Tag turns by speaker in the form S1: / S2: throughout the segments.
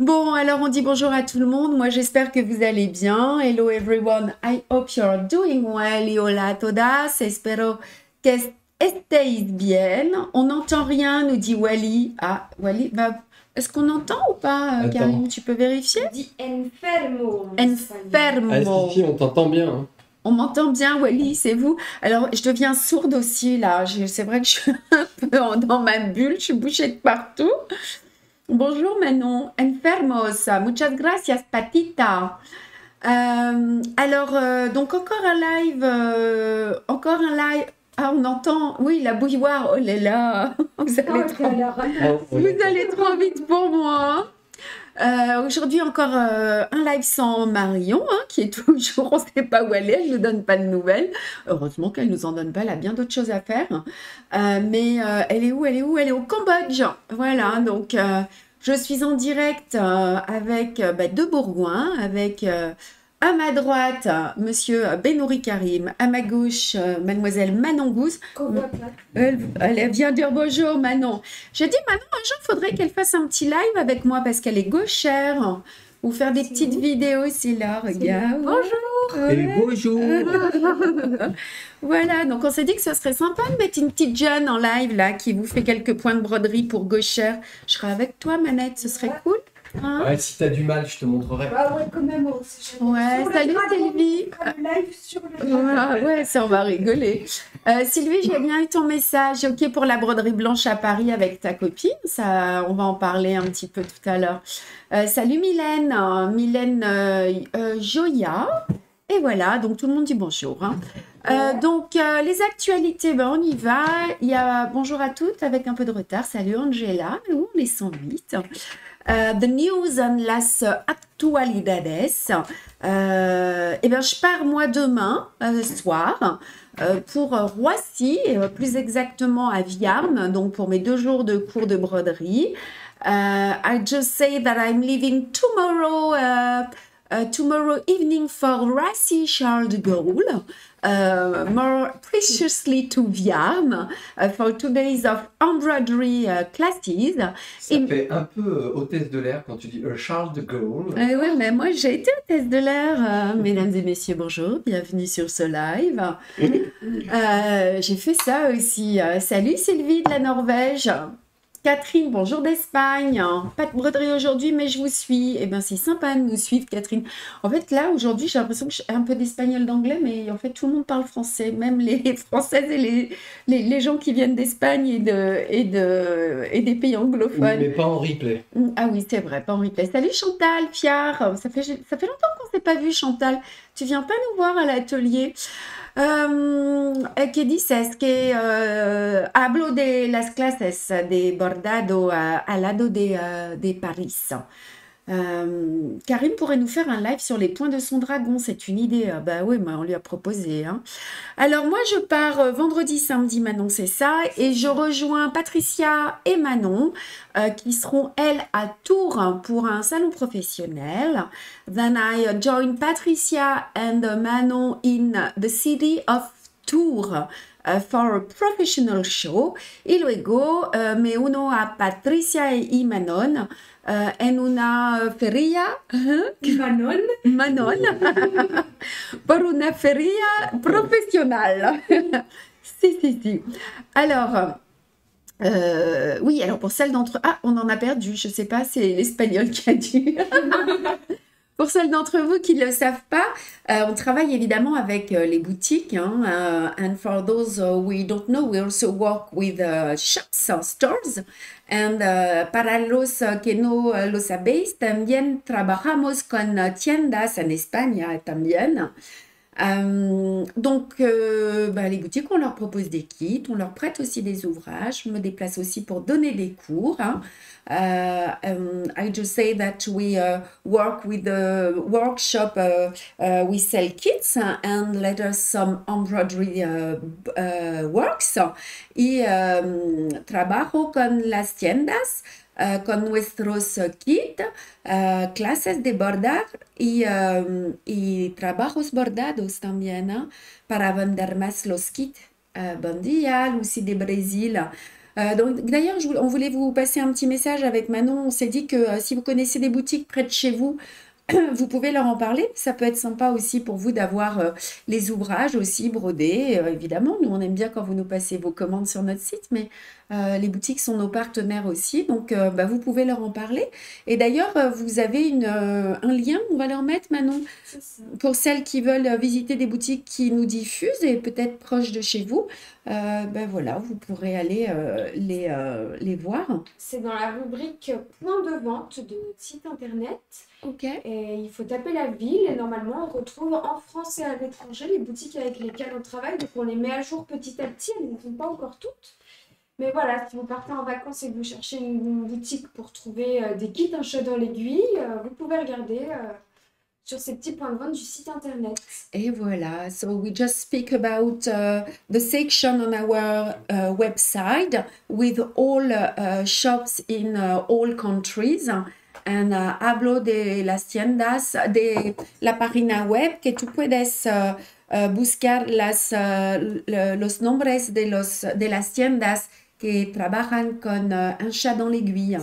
S1: Bon, alors on dit bonjour à tout le monde. Moi, j'espère que vous allez bien. Hello everyone. I hope you're doing well. Y hola a todas. Espero que estéis bien. On n'entend rien, nous dit Wally. Ah, Wally, est-ce qu'on entend ou pas, Karim?
S2: Attends.
S1: Tu peux vérifier?
S3: On dit enfermo en espagnol.
S2: Ah,
S1: Enfermo.
S2: si, on t'entend bien. Hein.
S1: On m'entend bien, Wally, c'est vous? Alors, je deviens sourde aussi, là. C'est vrai que je suis un peu dans ma bulle. Je suis bouchée de partout. Bonjour Manon, enfermos, muchas gracias Patita. Donc encore un live. Ah, on entend, oui, la bouilloire, oh là là, vous allez trop vite pour moi. Aujourd'hui encore un live sans Marion, hein, qui est toujours, on ne sait pas où elle nous donne pas de nouvelles. Heureusement qu'elle nous en donne pas, elle a bien d'autres choses à faire. Mais elle est où? Elle est au Cambodge. Voilà, donc je suis en direct avec de Bourgoin, avec à ma droite Monsieur Benouri Karim, à ma gauche Mademoiselle Manon Gouze. Elle vient dire bonjour Manon. J'ai dit Manon, un jour il faudrait qu'elle fasse un petit live avec moi parce qu'elle est gauchère. Ou faire des petites vidéos, c'est là, regarde.
S3: Bonjour.
S2: Et bonjour.
S1: Voilà, donc on s'est dit que ce serait sympa de mettre une petite jeune en live là qui vous fait quelques points de broderie pour gauchère. Je serai avec toi, Manette, ce serait cool. Hein?
S2: Ouais, si t'as du mal, je te montrerai.
S3: Ah ouais, quand même.
S1: Ouais, salut Sylvie.
S3: Live sur le
S1: Ouais, ça on va rigoler. Sylvie, j'ai bien eu ton message. Ok pour la broderie blanche à Paris avec ta copine. Ça, on va en parler un petit peu tout à l'heure. Salut Mylène, Joya. Et voilà, donc tout le monde dit bonjour. Hein. Donc les actualités, on y va. Il y a bonjour à toutes avec un peu de retard. Salut Angela, où on est 108. The news and las actualidades. Je pars moi demain soir pour Roissy, plus exactement à Viarme, donc pour mes 2 jours de cours de broderie. I just say that I'm leaving tomorrow evening for Roissy Charles de Gaulle, more preciously to Viarme, for 2 days of embroidery classes.
S2: Ça fait un peu hôtesse de l'air quand tu dis Charles de Gaulle.
S1: Oui, mais moi j'ai été hôtesse de l'air. Mesdames et messieurs, bonjour, bienvenue sur ce live. J'ai fait ça aussi. Salut Sylvie de la Norvège. Catherine, bonjour d'Espagne. Pas de broderie aujourd'hui, mais je vous suis. Eh bien, c'est sympa de nous suivre, Catherine. En fait, là, aujourd'hui, j'ai l'impression que j'ai un peu d'espagnol d'anglais, mais en fait, tout le monde parle français, même les Françaises et les gens qui viennent d'Espagne et des pays anglophones.
S2: Mais pas en replay.
S1: Ah oui, c'est vrai, pas en replay. Salut Chantal, Fiard. Ça fait longtemps qu'on ne s'est pas vu, Chantal. Tu viens pas nous voir à l'atelier. Que dices que hablo de las clases de bordado al lado de Paris. Karim pourrait nous faire un live sur les points de son dragon, c'est une idée. Bah oui, on lui a proposé. Hein. Alors moi je pars vendredi, samedi, Manon, c'est ça, et je rejoins Patricia et Manon qui seront elles à Tours pour un salon professionnel. Then I join Patricia and Manon in the city of Tours. For a professional show y luego me uno a Patricia y Manon en una feria Manon por una feria professionnelle. Si. Alors oui, alors pour celles d'entre... Ah, on en a perdu, je sais pas, c'est l'espagnol qui a dit. Pour celles d'entre vous qui ne le savent pas, on travaille évidemment avec les boutiques. Hein, and for those we don't know, we also work with shops, stores. And para los que no lo sabéis, también trabajamos con tiendas en España también. Donc, les boutiques, on leur propose des kits, on leur prête aussi des ouvrages. Je me déplace aussi pour donner des cours. Hein. I just say that we work with the workshop, we sell kits and later some embroidery works. Y trabajo con las tiendas. Con nuestros kits, clases de bordar y trabajos bordados también, ¿no? Para vender más los kits. Bom dia, Lucy de Brésil. Donc, d'ailleurs, on voulait vous passer un petit message avec Manon. On s'est dit que si vous connaissez des boutiques près de chez vous, vous pouvez leur en parler. Ça peut être sympa aussi pour vous d'avoir les ouvrages aussi brodés. Évidemment, nous, on aime bien quand vous nous passez vos commandes sur notre site, mais les boutiques sont nos partenaires aussi. Donc, vous pouvez leur en parler. Et d'ailleurs, vous avez un lien, on va leur mettre, Manon,
S3: C'est ça.
S1: pour celles qui veulent visiter des boutiques qui nous diffusent et peut-être proches de chez vous. Voilà, vous pourrez aller les voir.
S3: C'est dans la rubrique point de vente de notre site internet.
S1: Ok.
S3: Et il faut taper la ville et normalement on retrouve en France et à l'étranger les boutiques avec lesquelles on travaille. Donc on les met à jour petit à petit, elles ne sont pas encore toutes. Mais voilà, si vous partez en vacances et que vous cherchez une boutique pour trouver des kits un chat dans l'aiguille, vous pouvez regarder sur ces petits points de vente du site internet.
S1: Et voilà, so we just speak about the section on our website with all shops in all countries. And hablo de las tiendas de la página web que tú puedes buscar los nombres de las tiendas que trabajan con un chat dans l'aiguille.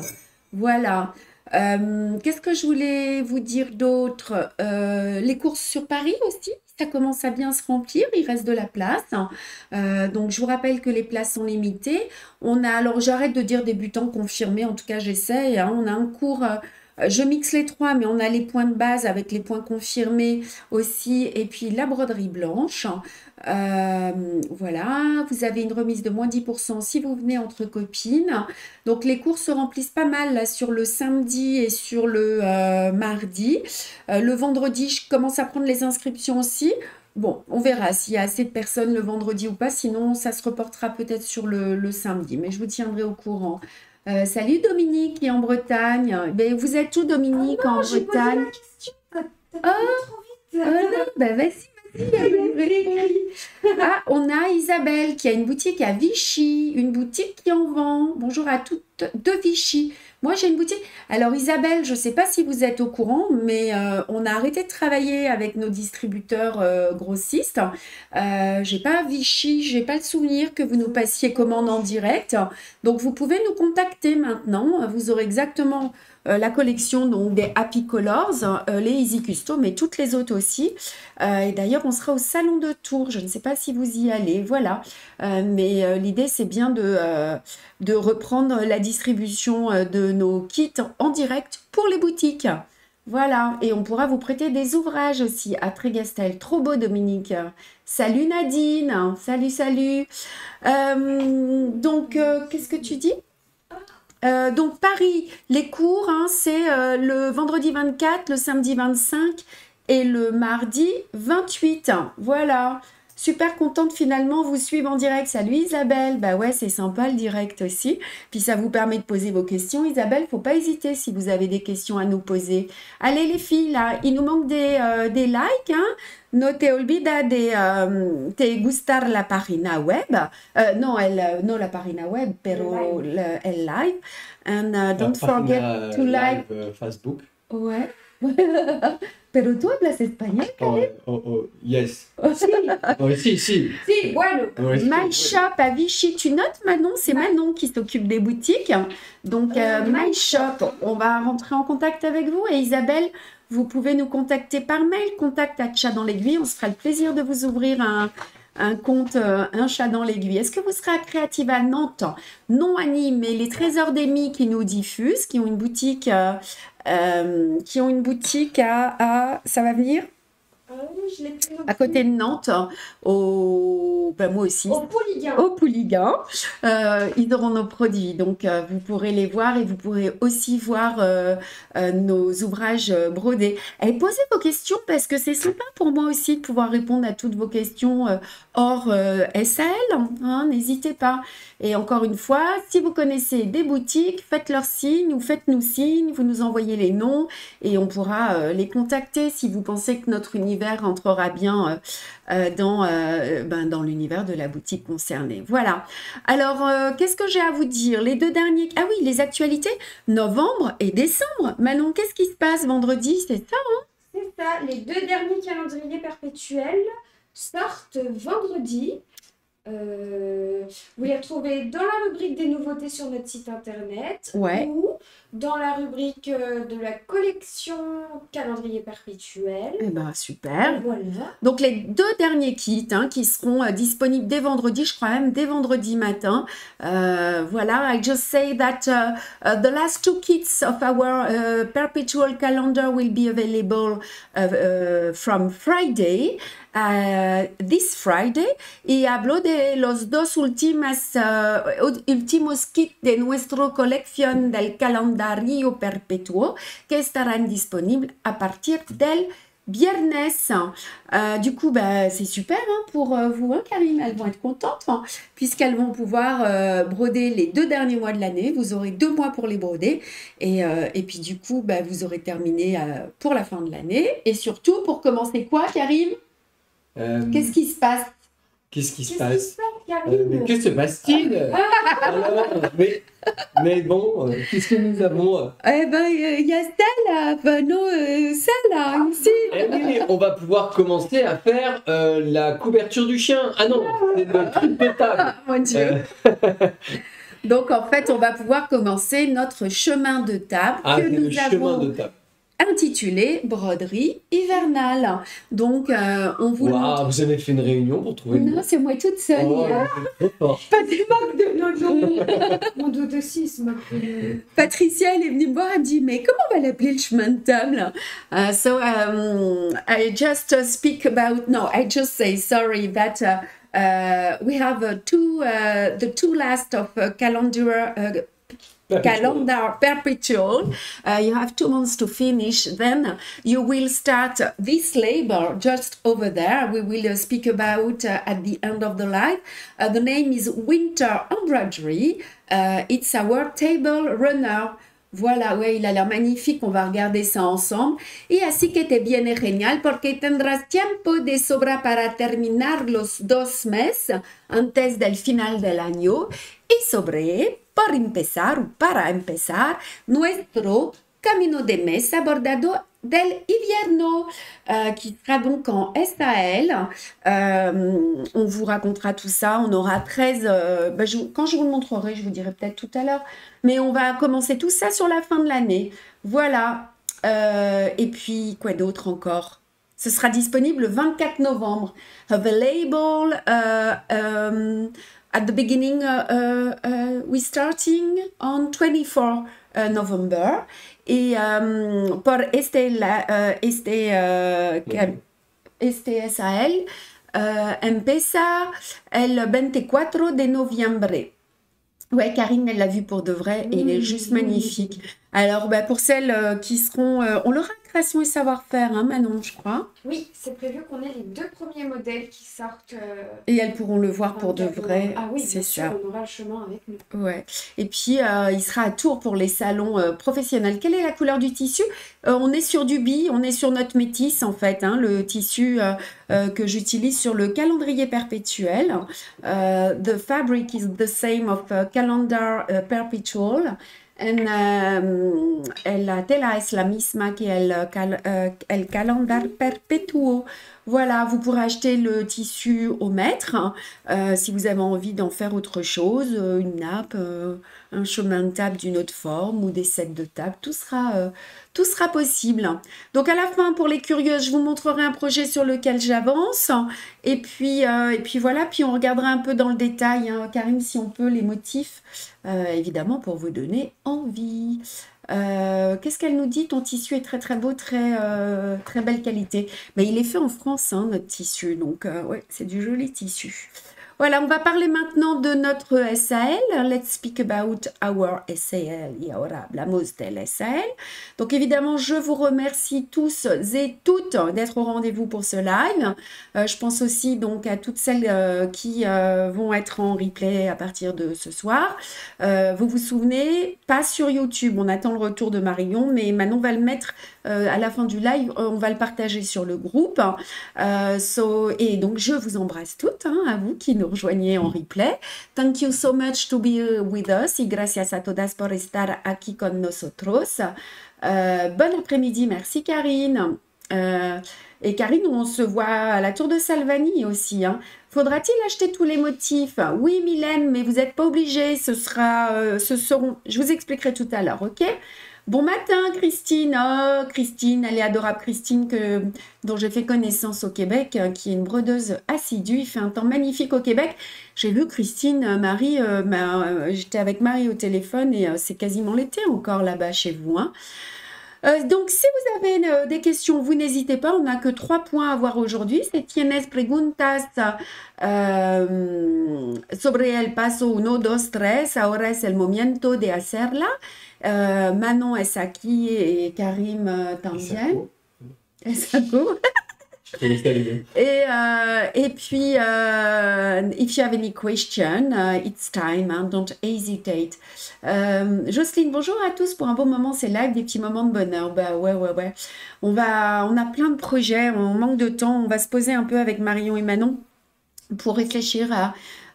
S1: Voilà. Qu'est-ce que je voulais vous dire d'autre? Les courses sur Paris aussi, ça commence à bien se remplir, il reste de la place. Donc je vous rappelle que les places sont limitées. Alors j'arrête de dire débutant confirmé, en tout cas j'essaie, hein. On a un cours, je mixe les trois, mais on a les points de base avec les points confirmés aussi, et puis la broderie blanche. Voilà, vous avez une remise de moins 10% si vous venez entre copines. Donc les cours se remplissent pas mal là sur le samedi et sur le mardi. Le vendredi, je commence à prendre les inscriptions aussi. Bon, on verra s'il y a assez de personnes le vendredi ou pas, sinon ça se reportera peut-être sur le samedi, mais je vous tiendrai au courant. Salut Dominique qui est en Bretagne. Ben, vous êtes où Dominique en
S3: J'ai posé
S1: Bretagne?
S3: la question, t'as parlé trop vite.
S1: Non, ben vas-y. Ah, on a Isabelle qui a une boutique à Vichy, une boutique qui en vend. Bonjour à toutes de Vichy. Moi, j'ai une boutique. Alors, Isabelle, je ne sais pas si vous êtes au courant, mais on a arrêté de travailler avec nos distributeurs grossistes. J'ai pas Vichy, j'ai pas le souvenir que vous nous passiez commande en direct. Donc, vous pouvez nous contacter maintenant. Vous aurez exactement la collection donc, des Happy Colors, les Easy Custo, mais toutes les autres aussi. Et d'ailleurs, on sera au Salon de Tours. Je ne sais pas si vous y allez. Voilà. Mais l'idée, c'est bien de reprendre la distribution de nos kits en direct pour les boutiques. Voilà, et on pourra vous prêter des ouvrages aussi à Trégastel. Trop beau, Dominique. Salut Nadine, salut. Qu'est-ce que tu dis? Donc Paris, les cours, hein, c'est le vendredi 24, le samedi 25 et le mardi 28. Voilà. Super contente finalement vous suivre en direct. Salut Isabelle. Bah ouais, c'est sympa le direct aussi. Puis ça vous permet de poser vos questions. Isabelle, faut pas hésiter si vous avez des questions à nous poser. Allez les filles, là, il nous manque des likes, hein. No te olvida de te gustar la página web. No la página web, pero el live. And don't forget to like
S2: Facebook.
S1: Ouais. Pero tú hablas español, Caleb?
S2: Yes.
S3: Si,
S2: Si.
S3: si, bueno.
S1: My Shop à Vichy, tu notes Manon? C'est Manon qui s'occupe des boutiques. Donc, My Shop, on va rentrer en contact avec vous. Et Isabelle, vous pouvez nous contacter par mail, contact à Chat dans l'aiguille. On se fera le plaisir de vous ouvrir un compte, un chat dans l'aiguille. Est-ce que vous serez à Créative à Nantes? Non, Annie, mais les Trésors d'Amy qui nous diffusent, qui ont une boutique, ça va venir?
S3: Je l'ai pris
S1: À côté de Nantes, moi aussi.
S3: au Pouliguen.
S1: Au Pouliguen. Ils auront nos produits, donc vous pourrez les voir et vous pourrez aussi voir nos ouvrages brodés. Et posez vos questions parce que c'est sympa pour moi aussi de pouvoir répondre à toutes vos questions hors SAL, hein, n'hésitez pas. Et encore une fois, si vous connaissez des boutiques, faites-leur signe ou faites-nous signe, vous nous envoyez les noms et on pourra les contacter si vous pensez que notre univers rentrera bien dans l'univers de la boutique concernée. Voilà. Alors, qu'est-ce que j'ai à vous dire? Les deux derniers... Ah oui, les actualités, novembre et décembre. Manon, qu'est-ce qui se passe vendredi? C'est ça, hein?
S3: C'est ça, les deux derniers calendriers perpétuels sortent vendredi. Vous les retrouvez dans la rubrique des nouveautés sur notre site internet
S1: Ouais.
S3: ou dans la rubrique de la collection calendrier perpétuel.
S1: Eh ben, super.
S3: Voilà.
S1: Donc, les 2 derniers kits qui seront disponibles dès vendredi, je crois même dès vendredi matin. Voilà, I just say that the last 2 kits of our perpetual calendar will be available from Friday. This Friday, y hablo de los 2 últimos kits de nuestra colección del calendario perpetuo que estarán disponibles a partir del viernes. Du coup, c'est super pour vous, Karine. Elles vont être contentes puisqu'elles vont pouvoir broder les 2 derniers mois de l'année. Vous aurez 2 mois pour les broder et puis du coup, vous aurez terminé pour la fin de l'année. Et surtout, pour commencer quoi, Karine? Qu'est-ce qui se passe?
S2: Qu'est-ce qui se
S3: Qu'est-ce qui
S2: passe?
S3: se passe, Karine?
S2: Mais que se passe-t-il? Alors, mais bon, qu'est-ce que nous avons?
S1: Eh ben, il y a ça là, non, ça là, ici.
S2: Eh oui, on va pouvoir commencer à faire la couverture du chien. Ah non, c'est le truc de table.
S1: Ah, mon Dieu. Donc, en fait, on va pouvoir commencer notre chemin de table
S2: Ah,
S1: que
S2: c'est le
S1: nous
S2: chemin
S1: avons
S2: de table.
S1: intitulé Broderie hivernale. Donc, on vous le montre.
S2: Waouh, vous avez fait une réunion pour trouver le
S1: Non,
S2: mot.
S1: c'est moi toute seule.
S2: Oh,
S1: hier.
S2: c'est trop fort.
S1: Pas des moques de nono.
S3: Mon dos de 6,
S1: Patricia, elle est venue me voir, elle me dit, mais comment on va l'appeler le chemin de table? So, I just speak about, no, I just say, sorry, that we have the 2 last of calendar perpetual. You have 2 months to finish. Then you will start this label just over there. We will speak about at the end of the live. The name is Winter Embroidery. It's our table runner. Voilà, ouais, il a l'air magnifique, on va regarder ça ensemble. Y así que te viene genial porque tendrás tiempo de sobra para terminar los 2 meses antes del final del año y sobre, por empezar o para empezar, nuestro camino de mesa bordado del invierno, qui sera donc en SAL. On vous racontera tout ça. On aura 13... quand je vous le montrerai, je vous dirai peut-être tout à l'heure. Mais on va commencer tout ça sur la fin de l'année. Voilà. Et puis, quoi d'autre encore? Ce sera disponible le 24 novembre. Available at the beginning, we're starting on 24 November. Y por este SAL empieza el 24 de noviembre. Ouais, Karine, elle l'a vu pour de vrai et il est juste magnifique. Alors, pour celles qui seront... on leur a création et savoir-faire, Manon, je crois.
S3: Oui, c'est prévu qu'on ait les 2 premiers modèles qui sortent.
S1: Et elles pourront le voir pour de vrai.
S3: Ah oui,
S1: c'est
S3: bien sûr,
S1: ça.
S3: on aura le chemin avec nous.
S1: Ouais. Et puis, il sera à Tours pour les salons professionnels. Quelle est la couleur du tissu? On est sur du bi, on est sur notre métis, en fait, le tissu que j'utilise sur le calendrier perpétuel. The fabric is the same of calendar perpetual. La tela es la misma que el calendar perpetuo. Voilà, vous pourrez acheter le tissu au mètre si vous avez envie d'en faire autre chose, une nappe, un chemin de table d'une autre forme ou des sets de table, tout sera possible. Donc à la fin, pour les curieuses, je vous montrerai un projet sur lequel j'avance et puis voilà, puis on regardera un peu dans le détail, Karine, si on peut, les motifs, évidemment pour vous donner envie. Qu'est-ce qu'elle nous dit? Ton tissu est très très beau, très belle qualité. Mais il est fait en France, notre tissu, donc ouais, c'est du joli tissu. Voilà, on va parler maintenant de notre SAL. Let's speak about our SAL. Y ahora hablamos del SAL. Donc évidemment, je vous remercie tous et toutes d'être au rendez-vous pour ce live. Je pense aussi donc à toutes celles qui vont être en replay à partir de ce soir. Vous vous souvenez, pas sur YouTube, on attend le retour de Marion, mais Manon va le mettre à la fin du live, on va le partager sur le groupe. Et donc, je vous embrasse toutes, à vous qui nous rejoignez en replay. Thank you so much to be with us y gracias a todas por estar aquí con nosotros. Bon après-midi, merci Karine. Et Karine, on se voit à la Tour de Salvani aussi, hein. Faudra-t-il acheter tous les motifs? Oui, Mylène, mais vous n'êtes pas obligés. Ce seront. Je vous expliquerai tout à l'heure, ok? Bon matin, Christine. Oh, Christine, elle est adorable, Christine, dont j'ai fait connaissance au Québec, qui est une brodeuse assidue. Il fait un temps magnifique au Québec. J'ai vu Christine, Marie, j'étais avec Marie au téléphone et c'est quasiment l'été encore là-bas chez vous, hein. Donc, si vous avez des questions, vous n'hésitez pas. On n'a que 3 points à voir aujourd'hui. C'est tienes preguntas sobre el paso 1, 2, 3. Ahora es el momento de hacerla. Manon est aquí et Karim también. Esako. Et puis, if you have any question, it's time, hein, don't hesitate. Jocelyne, bonjour à tous pour un bon moment, c'est live, des petits moments de bonheur. Bah ouais. On a plein de projets, on manque de temps, on va se poser un peu avec Marion et Manon pour réfléchir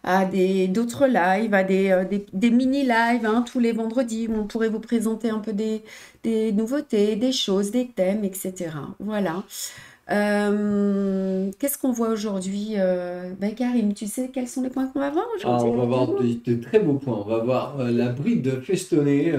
S1: à d'autres lives, à des mini-lives, hein, tous les vendredis, où on pourrait vous présenter un peu des nouveautés, des choses, des thèmes, etc. Voilà. Qu'est-ce qu'on voit aujourd'hui? Karim, tu sais quels sont les points qu'on va voir aujourd'hui?
S2: On va voir de très beaux points. On va voir la bride festonnée.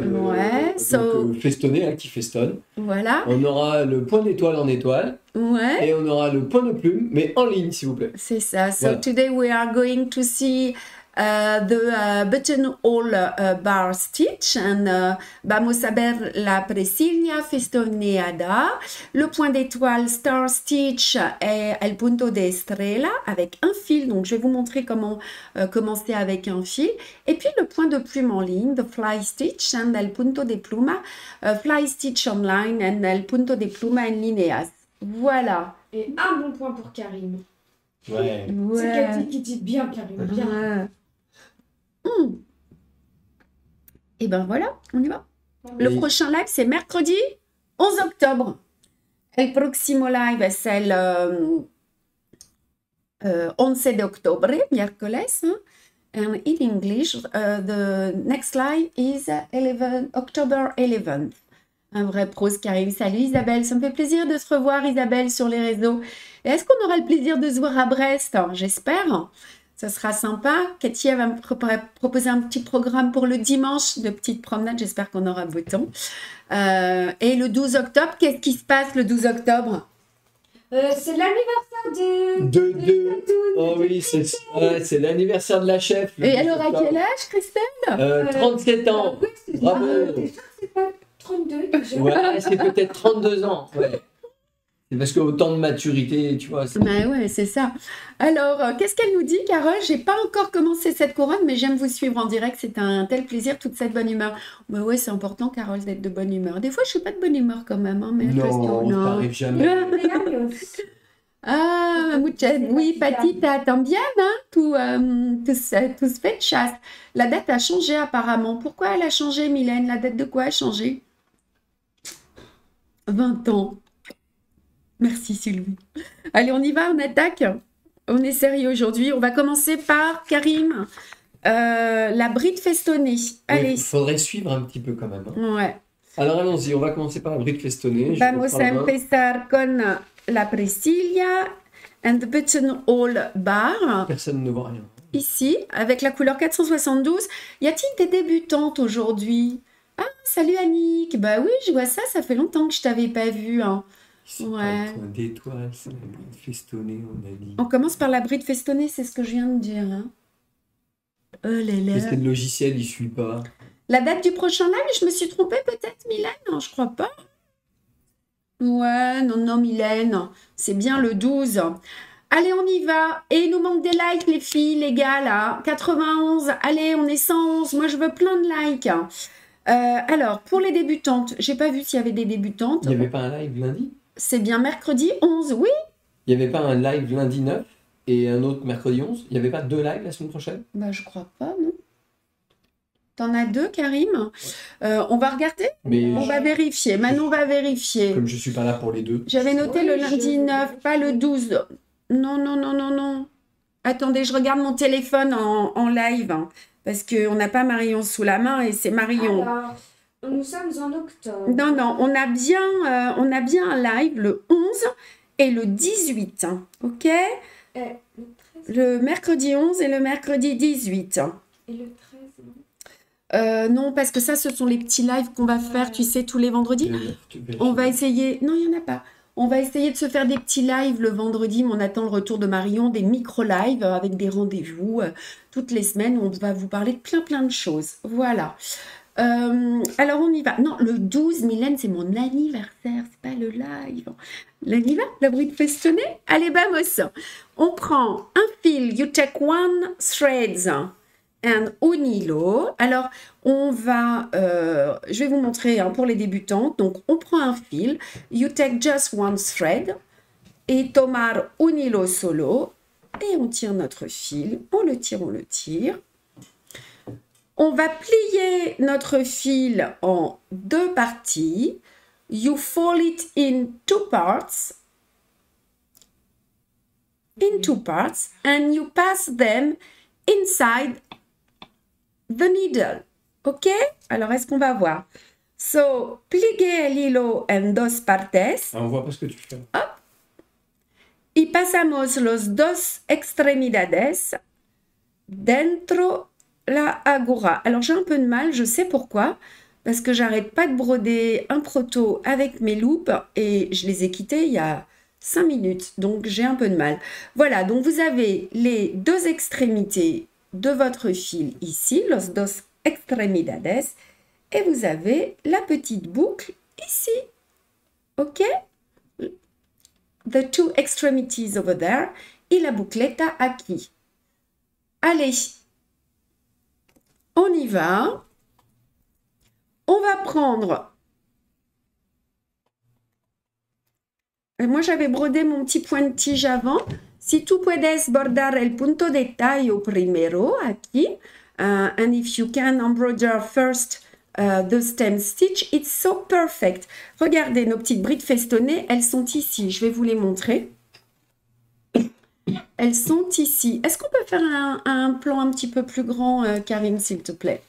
S2: Festonnée, qui festonne.
S1: Voilà.
S2: On aura le point d'étoile en étoile.
S1: Ouais.
S2: Et on aura le point de plume, mais en ligne, s'il vous plaît.
S1: C'est ça. So
S2: voilà.
S1: Today we are going to see the buttonhole bar stitch and vamos a ver la presilla festoneada, le point d'étoile star stitch et el punto de estrella avec un fil. Donc je vais vous montrer comment commencer avec un fil. Et puis le point de plume en ligne, the fly stitch and el punto de pluma, fly stitch online and el punto de pluma en líneas. Voilà.
S3: Et un bon point pour Karim.
S2: Ouais.
S3: C'est Cathy qui dit bien, Karim, bien.
S1: Et ben voilà, on y va. Le prochain live, c'est mercredi 11 octobre. El próximo live es el 11 de octubre, miércoles. And in English, the next live is October 11th. Un vrai prose qui arrive. Salut Isabelle, ça me fait plaisir de se revoir Isabelle sur les réseaux. Et est-ce qu'on aura le plaisir de se voir à Brest? J'espère. Ça sera sympa. Cathy va me proposer un petit programme pour le dimanche de petite promenade. J'espère qu'on aura beau temps. Et le 12 octobre, qu'est-ce qui se passe le 12 octobre?
S3: C'est l'anniversaire
S2: Oh oui, c'est l'anniversaire de la chef.
S1: Et elle aura quel âge, Christelle?
S2: 37 ans.
S3: Oui,
S2: bravo.
S3: C'est pas 32 déjà.
S2: Ouais, c'est peut-être 32 ans. Ouais. C'est parce qu'autant de maturité, tu vois.
S1: Ben ouais, c'est ça. Alors, qu'est-ce qu'elle nous dit, Carole? J'ai pas encore commencé cette couronne, mais j'aime vous suivre en direct. C'est un tel plaisir, toute cette bonne humeur. Ben ouais, c'est important, Carole, d'être de bonne humeur. Des fois, je suis pas de bonne humeur quand même. Hein, mais
S2: non, ça n'arrive jamais.
S1: Ah, oui, Patty, t'attends bien, hein, tout ce fait de chasse. La date a changé apparemment. Pourquoi elle a changé, Mylène? La date de quoi a changé? 20 ans. Merci Sylvie. Allez, on y va, on attaque. On est sérieux aujourd'hui. On va commencer par Karim. La bride festonnée. Allez.
S2: Il faudrait suivre un petit peu quand même. Hein.
S1: Ouais.
S2: Alors allons-y, on va commencer par la bride festonnée.
S1: Vamos a empezar con la presilla and the buttonhole bar.
S2: Personne ne voit rien.
S1: Ici, avec la couleur 472. Y a-t-il des débutantes aujourd'hui? Ah, salut Annick. Bah oui, je vois ça. Ça fait longtemps que je t'avais pas vu. Hein.
S2: C'est pas un point d'étoile, c'est la bride festonnée, on a dit.
S1: On commence par la bride festonnée, c'est ce que je viens de dire. Hein. Oh là là.
S2: Parce que le logiciel, il suit pas.
S1: La date du prochain live, je me suis trompée peut-être, Mylène? Non, je crois pas. Ouais, non, Mylène. C'est bien le 12. Allez, on y va. Et il nous manque des likes, les filles, les gars, là. 91. Allez, on est 111. Moi, je veux plein de likes. Alors, pour les débutantes, j'ai pas vu s'il y avait des débutantes.
S2: Il n'y avait pas un live lundi?
S1: C'est bien mercredi 11, oui.
S2: Il n'y avait pas un live lundi 9 et un autre mercredi 11? Il n'y avait pas 2 lives la semaine prochaine?
S1: Bah, je crois pas, non. T'en as 2, Karim? On va regarder? On va vérifier. Manon va vérifier.
S2: Comme je suis pas là pour les deux.
S1: J'avais noté le lundi 9, pas le 12. Non. Attendez, je regarde mon téléphone en live. Hein, parce qu'on n'a pas Marion sous la main et c'est Marion.
S3: Alors, Nous sommes en octobre.
S1: Non, non, on a bien un live le 11 et le 18, hein, ok?
S3: Le 13
S1: Le mercredi 11 et le mercredi 18.
S3: et le 13, non?
S1: Non, parce que ça, ce sont les petits lives qu'on va faire, tu sais, tous les vendredis. On va essayer... Non, il n'y en a pas. On va essayer de se faire des petits lives le vendredi, mais on attend le retour de Marion, des micro-lives avec des rendez-vous toutes les semaines où on va vous parler de plein de choses. Voilà. Alors, on y va. Non, le 12, Mylène, c'est mon anniversaire, c'est pas le live. Là, on y va, la bride festonnée. Allez, vamos. On prend un fil, you take one thread and un hilo. Alors, on va, je vais vous montrer hein, pour les débutantes. Donc, on prend un fil, you take just one thread et tomar un hilo solo. Et on tire notre fil, on le tire. On va plier notre fil en deux parties. You fold it in two parts. And you pass them inside the needle. Ok? Alors, est-ce qu'on va voir? So, pligue el hilo en dos partes.
S2: Ah, on voit pas ce que tu fais.
S1: Hop. Y pasamos los dos extremidades dentro la agora. Alors, j'ai un peu de mal, je sais pourquoi. Parce que j'arrête pas de broder un proto avec mes loupes et je les ai quittés il y a 5 minutes. Donc, j'ai un peu de mal. Voilà, donc vous avez les deux extrémités de votre fil ici, los dos extremidades, et vous avez la petite boucle ici. Ok? The two extremities over there, et la boucletta aquí. Allez, on y va. On va prendre... Et moi, j'avais brodé mon petit point de tige avant. Si tu puedes bordar el punto de tallo primero, aquí, and if you can embroider first the stem stitch, it's so perfect. Regardez, nos petites brides festonnées, elles sont ici. Je vais vous les montrer. Elles sont ici. Est-ce qu'on peut faire un plan un petit peu plus grand, Karine, s'il te plaît?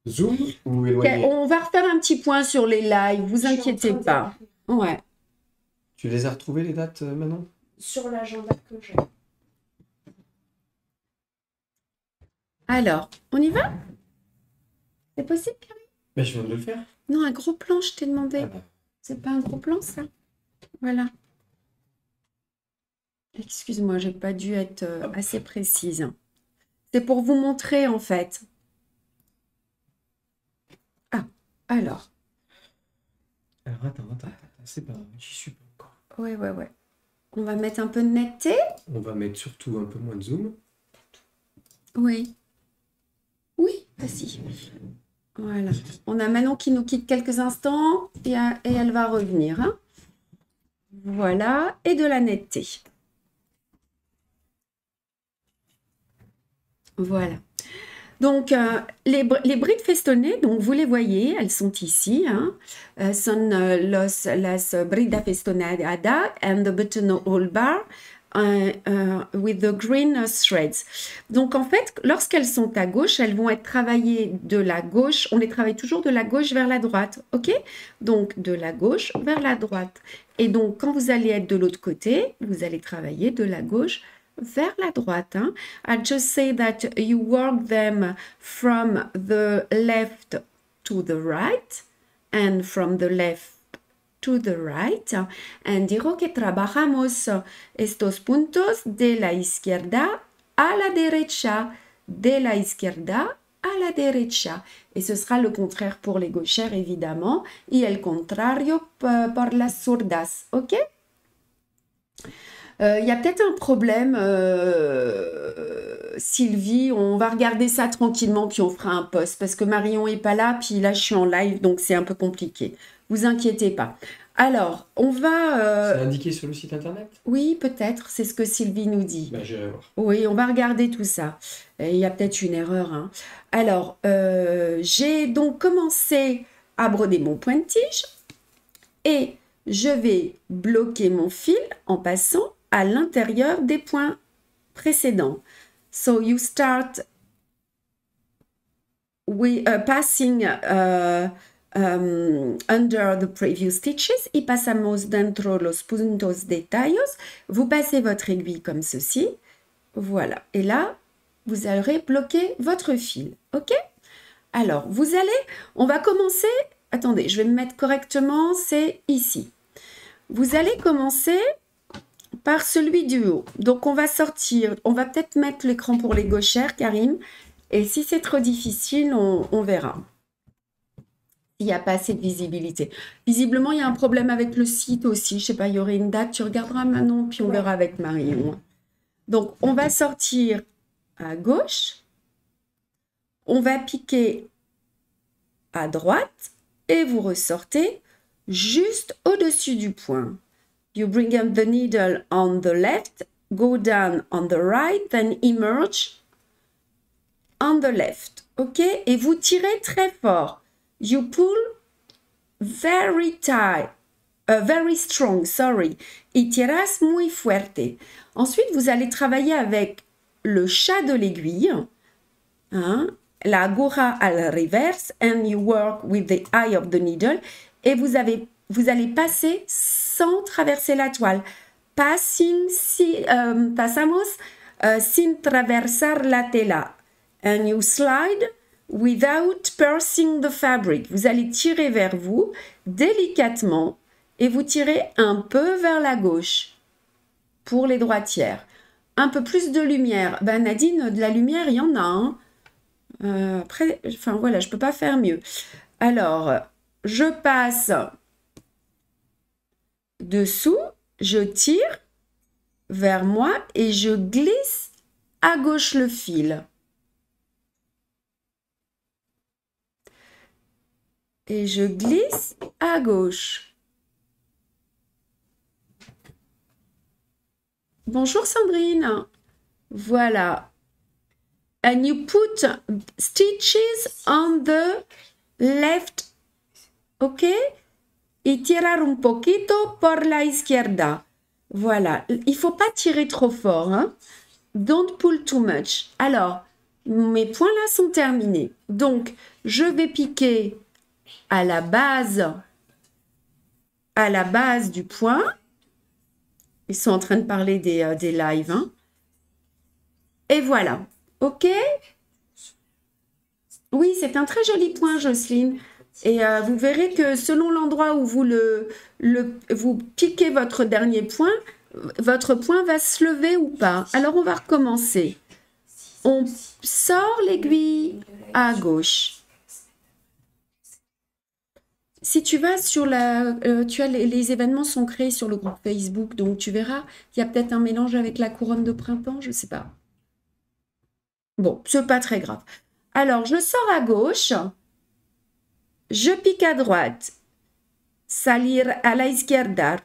S2: Zoom ou éloigné?
S1: On va refaire un petit point sur les lives, vous inquiétez pas. Ouais.
S2: Tu les as retrouvées les dates maintenant?
S3: Sur l'agenda que j'ai.
S1: Alors, on y va? C'est possible, Karine?
S2: Mais je viens de le faire.
S1: Non, un gros plan, je t'ai demandé.
S2: Ah bah.
S1: C'est pas un gros plan, ça? Voilà. Excuse-moi, j'ai pas dû être assez précise. C'est pour vous montrer, en fait. Ah, alors.
S2: Alors, attends. C'est pas... J'y suis pas encore.
S1: Ouais. On va mettre un peu de netteté.
S2: On va mettre surtout un peu moins de zoom.
S1: Oui. Oui, vas-y. Voilà. On a Manon qui nous quitte quelques instants et elle va revenir. Hein. Voilà. Et de la netteté. Voilà. Donc, les brides festonnées, donc vous les voyez, elles sont ici. Hein. Son las bridas festonadas and the buttonhole bar with the green threads. Donc, en fait, lorsqu'elles sont à gauche, elles vont être travaillées de la gauche. On les travaille toujours de la gauche vers la droite, ok? Donc, de la gauche vers la droite. Et donc, quand vous allez être de l'autre côté, vous allez travailler de la gauche vers la droite. Hein. I just say that you work them from the left to the right and from the left to the right. And digo que trabajamos estos puntos de la izquierda a la derecha, de la izquierda a la derecha. Et ce sera le contraire pour les gauchères, évidemment, y el contrario por las zurdas. OK? Y a peut-être un problème, Sylvie, on va regarder ça tranquillement, puis on fera un post, parce que Marion n'est pas là, puis là je suis en live, donc c'est un peu compliqué. Vous inquiétez pas. Alors, on va...
S2: C'est indiqué sur le site internet?
S1: Oui, peut-être, c'est ce que Sylvie nous dit.
S2: Bah, j'irai voir.
S1: Oui, on va regarder tout ça. Il y a peut-être une erreur. Hein. Alors, j'ai donc commencé à broder mon point de tige, et je vais bloquer mon fil en passant à l'intérieur des points précédents. So you start passing under the previous stitches y pasamos dentro los puntos de tallos. Vous passez votre aiguille comme ceci. Voilà. Et là, vous aurez bloqué votre fil. OK? Alors, on va commencer. Attendez, je vais me mettre correctement. C'est ici. Vous allez commencer par celui du haut. Donc, on va sortir. On va peut-être mettre l'écran pour les gauchères, Karim. Et si c'est trop difficile, on verra. Il n'y a pas assez de visibilité. Visiblement, il y a un problème avec le site aussi. Je ne sais pas, il y aurait une date. Tu regarderas Manon, puis on verra avec Marion. Donc, on va sortir à gauche. On va piquer à droite. Et vous ressortez juste au-dessus du point. You bring up the needle on the left, go down on the right, then emerge on the left. OK? Et vous tirez très fort. You pull very tight, very strong, sorry. Y tiras muy fuerte. Ensuite, vous allez travailler avec le chat de l'aiguille, hein, la aguja al reverse, and you work with the eye of the needle. Et vous allez passer sans traverser la toile. Pasamos sin traversar la tela. And you slide without piercing the fabric. Vous allez tirer vers vous délicatement et vous tirez un peu vers la gauche pour les droitières. Un peu plus de lumière. Ben Nadine, de la lumière, il y en a. Hein. Après, enfin voilà, je ne peux pas faire mieux. Alors, je passe dessous, je tire vers moi et je glisse à gauche le fil. Et je glisse à gauche. Bonjour Sandrine. Voilà. And you put stitches on the left. OK? Y tirar un poquito por la izquierda. Voilà. Il ne faut pas tirer trop fort. Hein? Don't pull too much. Alors, mes points là sont terminés. Donc, je vais piquer à la base du point. Ils sont en train de parler des lives. Hein. Et voilà. OK? Oui, c'est un très joli point, Jocelyne. Et vous verrez que selon l'endroit où vous vous piquez votre dernier point, votre point va se lever ou pas. Alors, on va recommencer. On sort l'aiguille à gauche. Si tu vas sur les événements sont créés sur le groupe Facebook, donc tu verras qu'il y a peut-être un mélange avec la couronne de printemps, je ne sais pas. Bon, ce n'est pas très grave. Alors, je sors à gauche, je pique à droite, salir a la izquierda,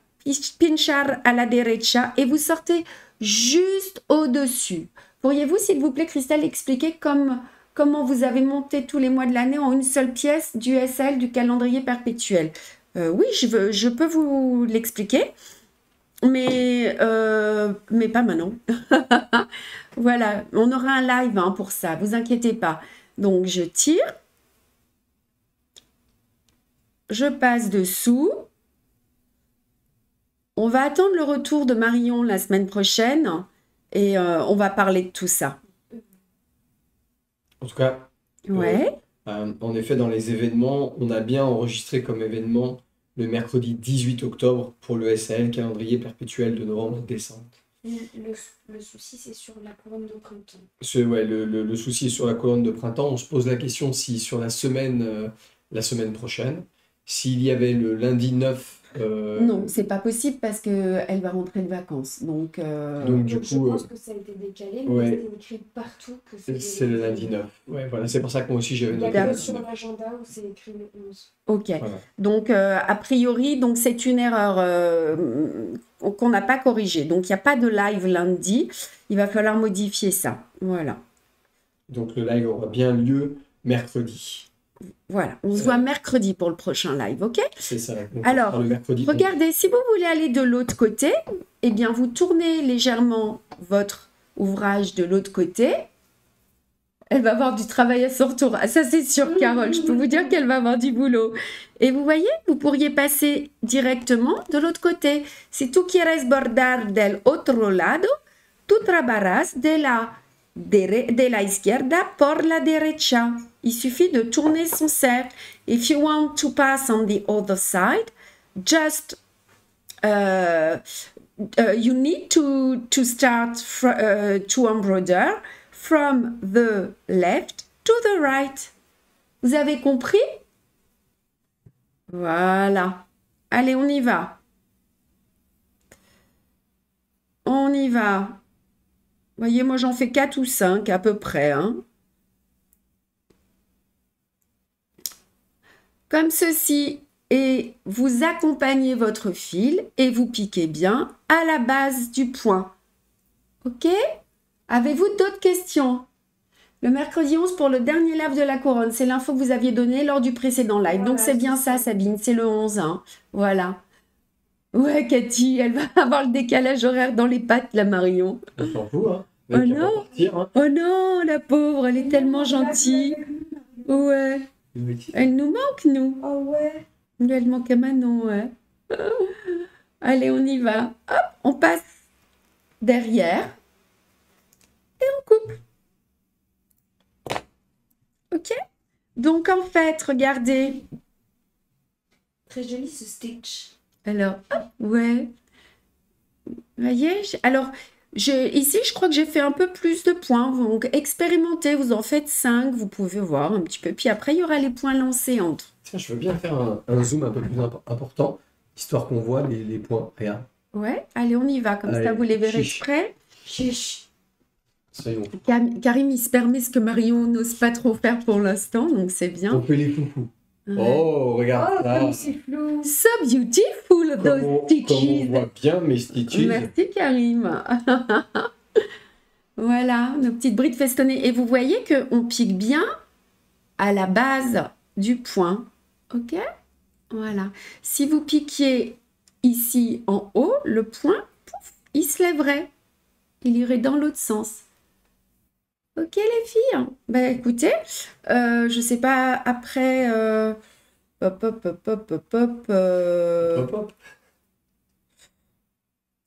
S1: pinchar a la derecha, et vous sortez juste au-dessus. Pourriez-vous, s'il vous plaît, Christelle, expliquer comment vous avez monté tous les mois de l'année en une seule pièce du SL du calendrier perpétuel? Oui, je peux vous l'expliquer, mais pas maintenant. Voilà, on aura un live hein, pour ça, vous inquiétez pas. Donc, je tire, je passe dessous. On va attendre le retour de Marion la semaine prochaine et on va parler de tout ça.
S2: En tout cas,
S1: ouais.
S2: En effet, dans les événements, on a bien enregistré comme événement le mercredi 18 octobre pour le SAL, calendrier perpétuel de novembre et décembre.
S3: Le souci, c'est sur la couronne de printemps.
S2: Ouais, le souci est sur la couronne de printemps. On se pose la question si sur la semaine prochaine, s'il y avait le lundi 9...
S1: Non, c'est pas possible parce qu'elle va rentrer de vacances. Donc
S2: du coup,
S3: je pense que ça a été décalé, mais c'était écrit partout que
S2: c'est le lundi 9. Ouais, voilà, c'est pour ça que moi aussi j'avais noté.
S3: Il y a que sur l'agenda où c'est écrit le 11.
S1: Ok, voilà. Donc a priori, donc c'est une erreur qu'on n'a pas corrigée. Donc il n'y a pas de live lundi. Il va falloir modifier ça. Voilà.
S2: Donc le live aura bien lieu mercredi.
S1: Voilà, on se voit mercredi pour le prochain live, ok?
S2: C'est ça. Donc
S1: alors,
S2: le mercredi,
S1: regardez, si vous voulez aller de l'autre côté, eh bien, vous tournez légèrement votre ouvrage de l'autre côté. Elle va avoir du travail à son retour. Ah, ça, c'est sûr, Carole. Je peux vous dire qu'elle va avoir du boulot. Et vous voyez, vous pourriez passer directement de l'autre côté. Si tu quieres bordar del otro lado, tu trabarás de la izquierda por la derecha. Il suffit de tourner son cercle. If you want to pass on the other side, just you need to start to embroider from the left to the right. Vous avez compris? Voilà. Allez, on y va. On y va. Vous voyez, moi, j'en fais 4 ou 5 à peu près. Hein. Comme ceci. Et vous accompagnez votre fil et vous piquez bien à la base du point. OK? Avez-vous d'autres questions? Le mercredi 11 pour le dernier live de la couronne. C'est l'info que vous aviez donnée lors du précédent live.
S3: Voilà,
S1: donc, c'est bien ça, Sabine. C'est le 11. Hein. Voilà. Ouais, Cathy, elle va avoir le décalage horaire dans les pattes, la Marion.
S2: On s'en fout, hein.
S1: Oh
S2: Mec, elle va
S1: non.
S2: partir, hein.
S1: Oh non, la pauvre, elle est tellement gentille. Ouais. Elle nous manque, nous.
S3: Oh ouais.
S1: Elle manque à Manon, ouais. Allez, on y va. Hop, on passe derrière et on coupe. OK? Donc, en fait, regardez.
S3: Très joli ce stitch.
S1: Alors, hop, ouais. Vous voyez? Alors, ici, je crois que j'ai fait un peu plus de points. Donc, expérimentez, vous en faites 5. Vous pouvez voir un petit peu. Puis après, il y aura les points lancés entre.
S2: Tiens, je veux bien faire un zoom un peu plus important, histoire qu'on voit les points. Regarde.
S1: Ouais, allez, on y va. Comme
S2: Allez,
S1: ça, vous les verrez
S2: chiche.
S1: près.
S3: Chiche.
S2: Soyons.
S1: Karim, il se permet ce que Marion n'ose pas trop faire pour l'instant, donc c'est
S2: On
S1: bien.
S2: fait les foufous.
S1: Ouais.
S2: Oh,
S3: Oh,
S2: regarde ça.
S3: comme c'est flou.
S1: So beautiful,
S2: Comme
S1: those
S2: on
S1: stitches.
S2: voit bien mes stitches.
S1: Merci, Karim. Voilà, nos petites brides festonnées. Et vous voyez qu'on pique bien à la base du point. OK? Voilà. Si vous piquiez ici en haut, le point, pouf, il se lèverait. Il irait dans l'autre sens. OK, les filles? Ben, écoutez, je sais pas, après... hop, hop, hop, hop, hop, hop,
S2: Hop, hop.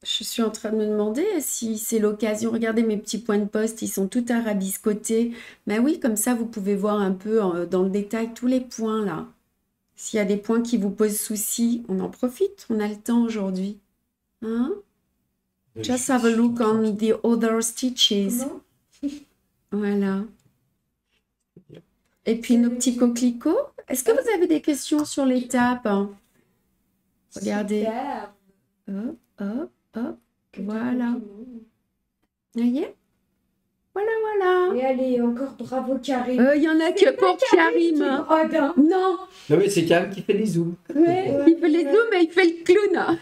S1: je suis en train de me demander si c'est l'occasion. Regardez mes petits points de poste, ils sont tout arabiscotés. Mais oui, comme ça, vous pouvez voir un peu dans le détail tous les points là. S'il y a des points qui vous posent souci, on en profite. On a le temps aujourd'hui. Hein? Just have a look on the other stitches.
S3: Comment?
S1: Voilà. Et puis nos petits coquelicots. Est-ce que vous avez des questions sur l'étape? Hein? Regardez.
S3: Super.
S1: Hop, hop, hop.
S3: Que de
S1: Voilà.
S3: compliments.
S1: Vous voyez? Voilà, voilà.
S3: Et allez, encore bravo Karim.
S1: Il y en a que pour Karim. Hein.
S3: Oh, ben.
S1: Non,
S2: Non, mais c'est Cam qui fait les zooms.
S1: ouais, il fait les zooms et il fait le clown.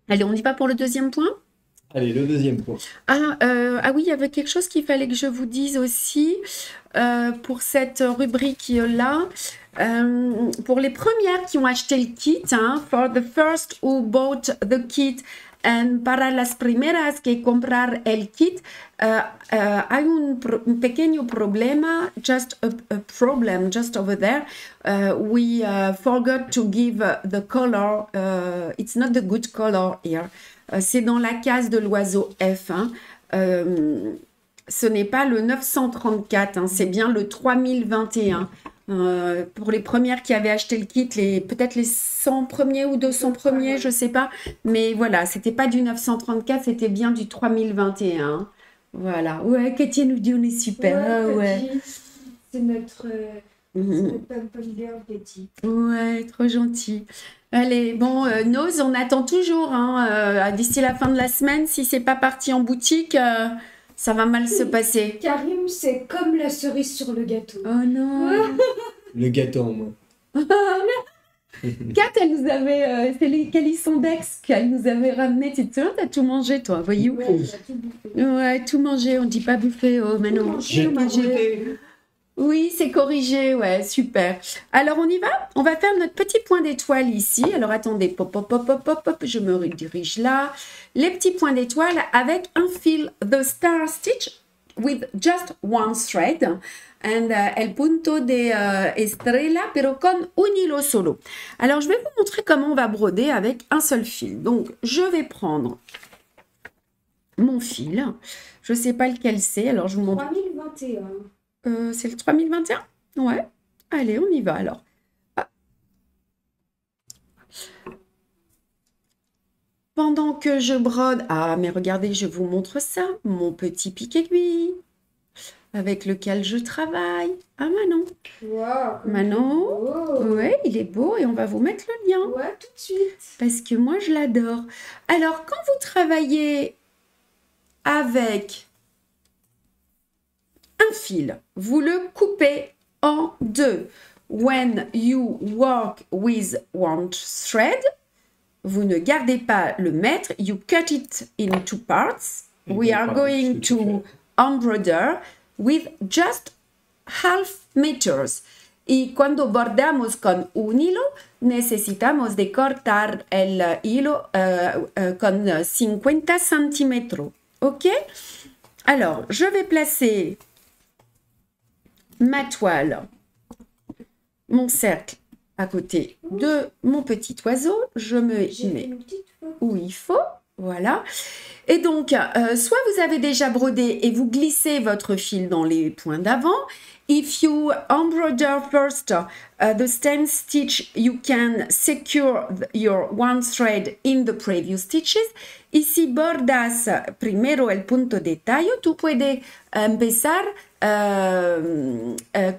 S1: Allez, on y va pour le deuxième point?
S2: Allez, le deuxième point.
S1: Ah oui, il y avait quelque chose qu'il fallait que je vous dise aussi pour cette rubrique-là. Pour les premières qui ont acheté le kit, hein, for the first who bought the kit, and para las primeras que comprar el kit, hay un pequeño problema, just a problem just over there. We forgot to give the color, it's not the good color here. C'est dans la case de l'oiseau F. Hein. Ce n'est pas le 934, hein, c'est bien le 3021. Pour les premières qui avaient acheté le kit, peut-être les 100 premiers ou 200 premiers, je ne sais pas. Mais voilà, c'était pas du 934, c'était bien du 3021. Voilà. Ouais, Katie nous dit on est super. Ah, ouais.
S3: Katie, c'est notre pom-pom girl, Katie.
S1: Ouais, trop gentil. Allez, bon, Nose, on attend toujours hein, d'ici la fin de la semaine. Si c'est pas parti en boutique, ça va mal se passer.
S3: Karim, c'est comme la cerise sur le gâteau.
S1: Oh non.
S2: Le gâteau en moi.
S1: Kat, elle nous avait, c'est les Calisondex qu'elle nous avait ramené. Tu te souviens, t'as tout mangé, toi, voyou?
S3: Ouais, il a tout bouffé.
S1: Ouais, tout mangé. On dit pas buffet, oh, mais non.
S3: Tout mangé.
S2: J'ai
S1: tout
S2: tout
S1: mangé.
S2: goûté.
S1: Oui, c'est corrigé, ouais, super. Alors, on y va? On va faire notre petit point d'étoile ici. Alors, attendez, pop, pop, pop, pop, pop, pop, je me redirige là. Les petits points d'étoile avec un fil, the star stitch with just one thread. And el punto de estrella, pero con un hilo solo. Alors, je vais vous montrer comment on va broder avec un seul fil. Donc, je vais prendre mon fil. Je ne sais pas lequel c'est, alors je vous montre.
S3: 3021.
S1: C'est le 3021? Ouais. Allez, on y va alors. Ah. Pendant que je brode... Ah, mais regardez, je vous montre ça. Mon petit pic-aiguille avec lequel je travaille. Ah, Manon.
S3: Wow,
S1: Manon. Ouais, il est beau et on va vous mettre le lien.
S3: Ouais, tout de suite.
S1: Parce que moi, je l'adore. Alors, quand vous travaillez avec un fil, vous le coupez en deux. When you work with one thread, vous ne gardez pas le mètre, you cut it in two parts. We are going to embroider with just half meters. Y cuando bordamos con un hilo, necesitamos de cortar el hilo con 50 centímetros. OK? Alors, je vais placer ma toile, mon cercle à côté de mon petit oiseau. Je me mets où il faut. Voilà. Et donc, soit vous avez déjà brodé et vous glissez votre fil dans les points d'avant. If you embroider first the stem stitch, you can secure your one thread in the previous stitches. Y si bordas primero el punto de tallo, tú puedes empezar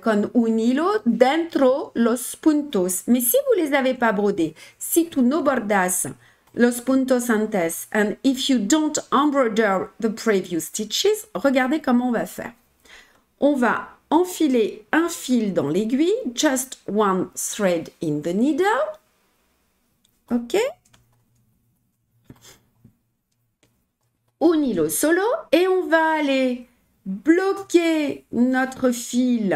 S1: con un hilo dentro los puntos. Mais si vous les avez pas brodés, si tú no bordas los puntos antes, and if you don't embroider the previous stitches, regardez comment on va faire. On va enfiler un fil dans l'aiguille, just one thread in the needle. OK? Un hilo solo, et on va aller bloquer notre fil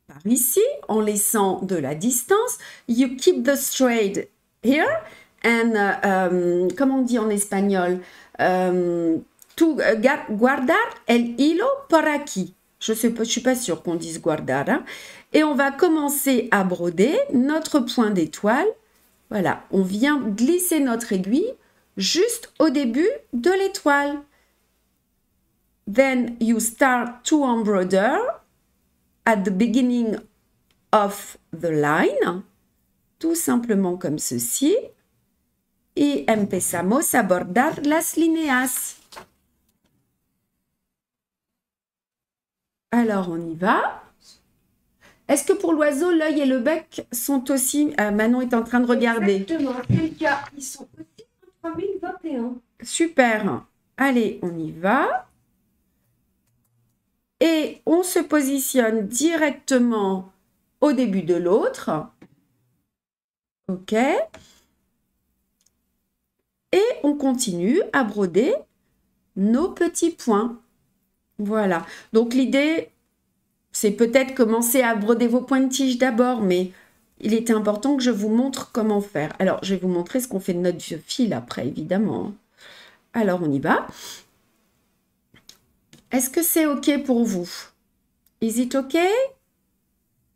S1: par ici en laissant de la distance. You keep the thread here. And, comment on dit en espagnol, guardar el hilo por aquí. Je ne suis pas sûre qu'on dise guardar. Hein. Et on va commencer à broder notre point d'étoile. Voilà, on vient glisser notre aiguille juste au début de l'étoile. Then you start to embroider at the beginning of the line. Tout simplement comme ceci. Y empezamos a bordar las líneas. Alors, on y va. Est-ce que pour l'oiseau, l'œil et le bec sont aussi... Manon est en train de regarder.
S3: Exactement, c'est le cas. Ils sont aussi en 3021.
S1: Super. Allez, on y va. Et on se positionne directement au début de l'autre. OK. Et on continue à broder nos petits points. Voilà. Donc, l'idée, c'est peut-être commencer à broder vos points de tige d'abord, mais il était important que je vous montre comment faire. Alors, je vais vous montrer ce qu'on fait de notre fil après, évidemment. Alors, on y va. Est-ce que c'est OK pour vous? Is it OK?